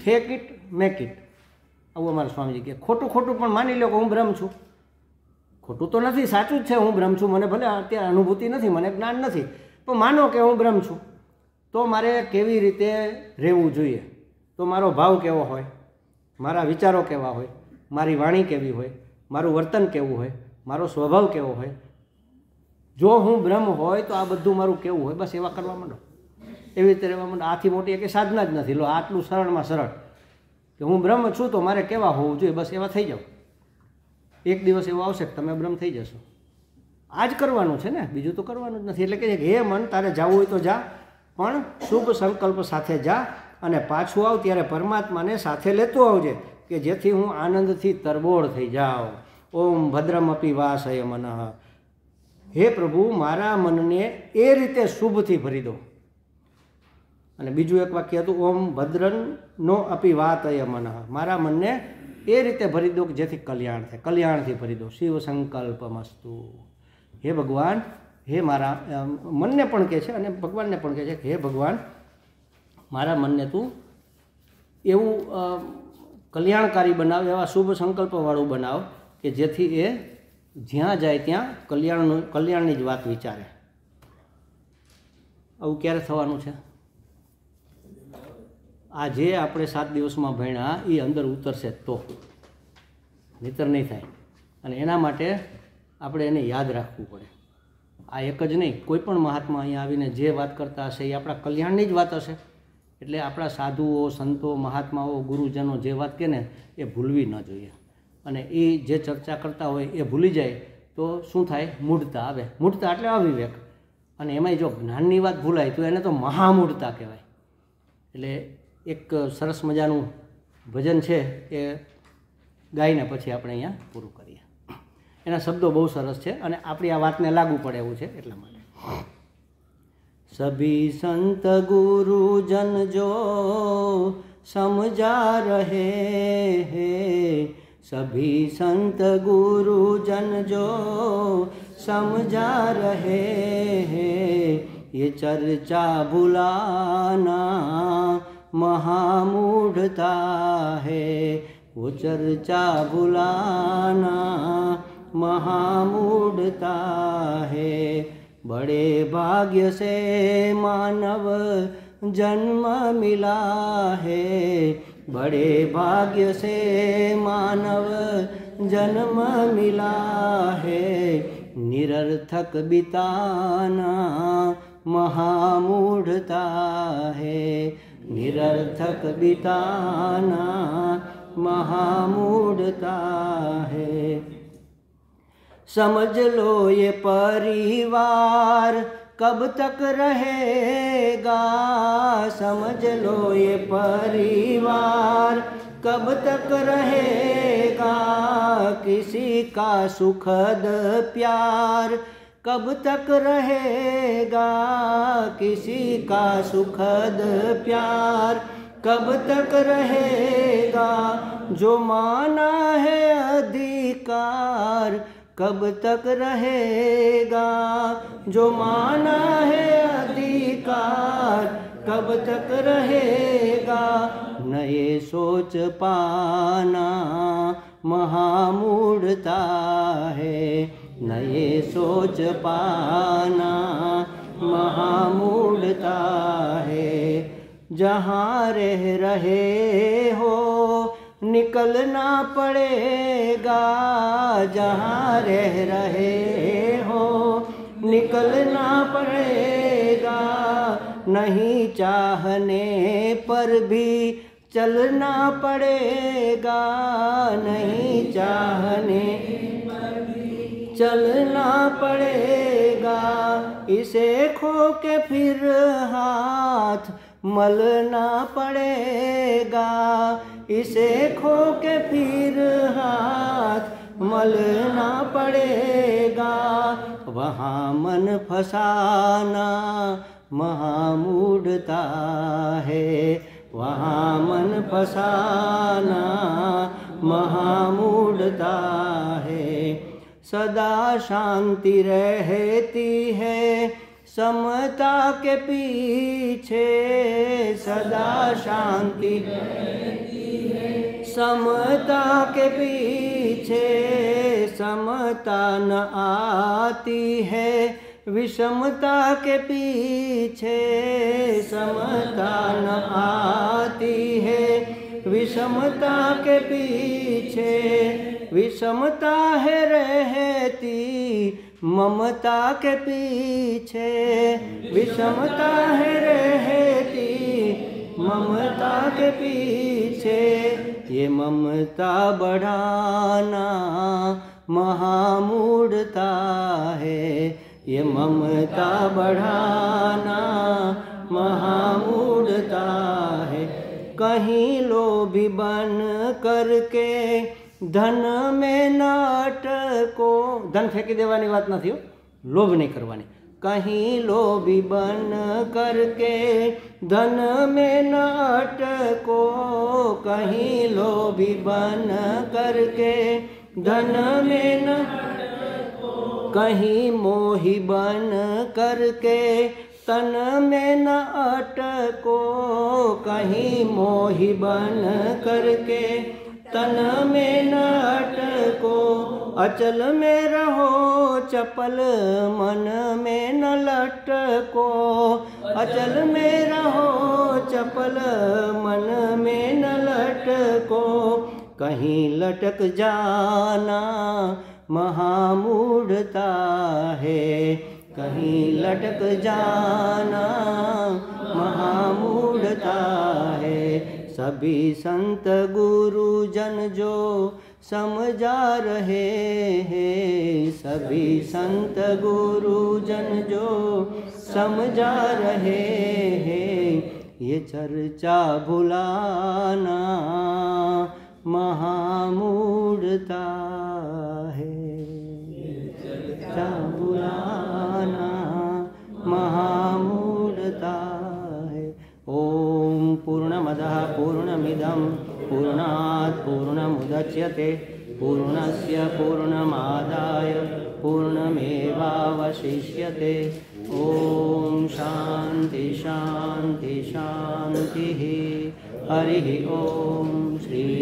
Speaker 1: ફેક ઇટ મેક ઇટ, આવું અમારા સ્વામીજી કહે. ખોટું ખોટું પણ માની લો કે હું બ્રહ્મ છું. ખોટું તો નથી, સાચું જ છે, હું બ્રહ્મ છું. મને ભલે અત્યારે અનુભૂતિ નથી, મને જ્ઞાન નથી, પણ માનો કે હું બ્રહ્મ છું. તો મારે કેવી રીતે રહેવું જોઈએ, તો મારો ભાવ કેવો હોય, મારા વિચારો કેવા હોય, મારી વાણી કેવી હોય, મારું વર્તન કેવું હોય, મારો સ્વભાવ કેવો હોય. જો હું બ્રહ્મ હોય તો આ બધું મારું કેવું હોય, બસ એવા કરવા માંડો, એવી રીતે રહેવા માંડો. આથી મોટી એક સાધના જ નથી. લો આટલું સરળમાં સરળ કે હું બ્રહ્મ છું તો મારે કેવા હોવું જોઈએ, બસ એવા થઈ જાઓ. એક દિવસ એવો આવશે કે તમે બ્રહ્મ થઈ જશો. આ જ કરવાનું છે ને, બીજું તો કરવાનું જ નથી. એટલે કે હે મન, તારે જવું હોય તો જા, પણ શુભ સંકલ્પ સાથે જા અને પાછું આવ ત્યારે પરમાત્માને સાથે લેતો આવજે, કે જેથી હું આનંદથી તરબોળ થઈ જાઉં. ઓમ ભદ્રમપી વાસય મનઃ. હે પ્રભુ, મારા મનને એ રીતે શુભથી ભરી દો. અને બીજું એક વાક્ય હતું, ઓમ ભદ્રનો અપી વાતય મનઃ. મારા મનને એ રીતે ભરી દો કે જેથી કલ્યાણ થાય, કલ્યાણથી ભરી દો. શિવ સંકલ્પમસ્તુ. હે ભગવાન, હે મારા મનને પણ કહે છે અને ભગવાનને પણ કહે છે કે હે ભગવાન, મારા મનને તું એવું કલ્યાણકારી બનાવ, એવા શુભ સંકલ્પવાળું બનાવ કે જેથી એ જ્યાં જાય ત્યાં કલ્યાણની જ વાત વિચારે. આવું ક્યારે થવાનું છે? આ જે આપણે 7 દિવસમાં ભણ્યા એ અંદર ઉતરશે તો, નહીતર નહીં થાય. અને એના માટે આપણે એને યાદ રાખવું પડે. આ એક જ નહીં, કોઈ પણ મહાત્મા અહીંયા આવીને જે વાત કરતા હશે એ આપણા કલ્યાણની જ વાત હશે. એટલે આપણા સાધુઓ, સંતો, મહાત્માઓ, ગુરુજનો જે વાત કહે ને એ ભૂલવી ન જોઈએ. અને એ જે ચર્ચા કરતા હોય એ ભૂલી જાય તો શું થાય? મૂઢતા આવે. મૂઢતા એટલે અવિવેક. અને એમાંય જો જ્ઞાનની વાત ભૂલાય તો એને તો મહામૂઢતા કહેવાય. એટલે એક સરસ મજાનું ભજન છે એ ગાઈને પછી આપણે અહીંયા પૂરું કરીએ. એના શબ્દો બહુ સરસ છે અને આપણી આ વાતને લાગુ પડે એવું છે એટલા માટે. સભી સંત ગુરુજન જો સમજા રહે હે, सभी संत गुरुजन जो समझा रहे हैं, ये चर्चा भुलाना महामूढ़ता है, वो चर्चा भुलाना महामूढ़ता है। बड़े भाग्य से मानव जन्म मिला है, बड़े भाग्य से मानव जन्म मिला है, निरर्थक बिताना महामूढ़ता है, निरर्थक बिताना महामूढ़ता है। समझ लो ये परिवार कब तक रहेगा, समझ लो ये परिवार कब तक रहेगा, किसी का सुखद प्यार कब तक रहेगा, किसी का सुखद प्यार कब तक रहेगा, जो माना है अधिकार कब तक रहेगा, जो माना है अधिकार कब तक रहेगा, न ये सोच पाना महामूढ़ता है, न ये सोच पाना महामूढ़ता है। जहाँ रह रहे हो निकलना पड़ेगा, जहाँ रह रहे हो निकलना पड़ेगा, नहीं चाहने पर भी चलना पड़ेगा, नहीं चाहने पर भी चलना पड़ेगा, इसे खो के फिर हाथ मलना पड़ेगा, इसे खो के फिर हाथ मलना पड़ेगा, वहाँ मन फसाना महामूढ़ता है, वहाँ मन फसाना महामूढ़ता है। सदा शांति रहती है समता के पीछे, सदा शांति समता के पीछे, समता न आती है विषमता के पीछे, समता न आती है विषमता के पीछे। विषमता है रहती ममता के पीछे, विषमता है रहती ममता के पीछे। ये ममता बढ़ाना महामूढ़ता है, ये ममता बढ़ाना महामूढ़ता है। कहीं लोभी बन करके धन में न अटको, धन फेंकी देवानी बात नहीं, लोभ नहीं करवानी। कहीं लोभी बन करके धन में न अटको, कहीं लोभी बन करके धन में न, कहीं मोही बन करके तन में न अटको, कहीं मोही बन करके तन में न अटको। अचल में रहो चपल मन में न लटको, अचल में रहो चपल मन में न लटको। कहीं लटक जाना महामूढ़ता है, कहीं लटक जाना महामूढ़ता है। सभी संत गुरुजन जो समझा रहे हैं, सभी संत गुरुजन जो समझा रहे हैं, ये चर्चा भुलाना महामूढ़ता है, चर्चा भुलाना महामूढ़ता है। ओम पूर्णमदः पूर्णमिदं पूर्णात् पूर्णमुदच्यते पूर्णस्य पूर्णमादाय पूर्णमेवावशिष्यते। ओम शांति शांति शांति। हरि ओम। श्री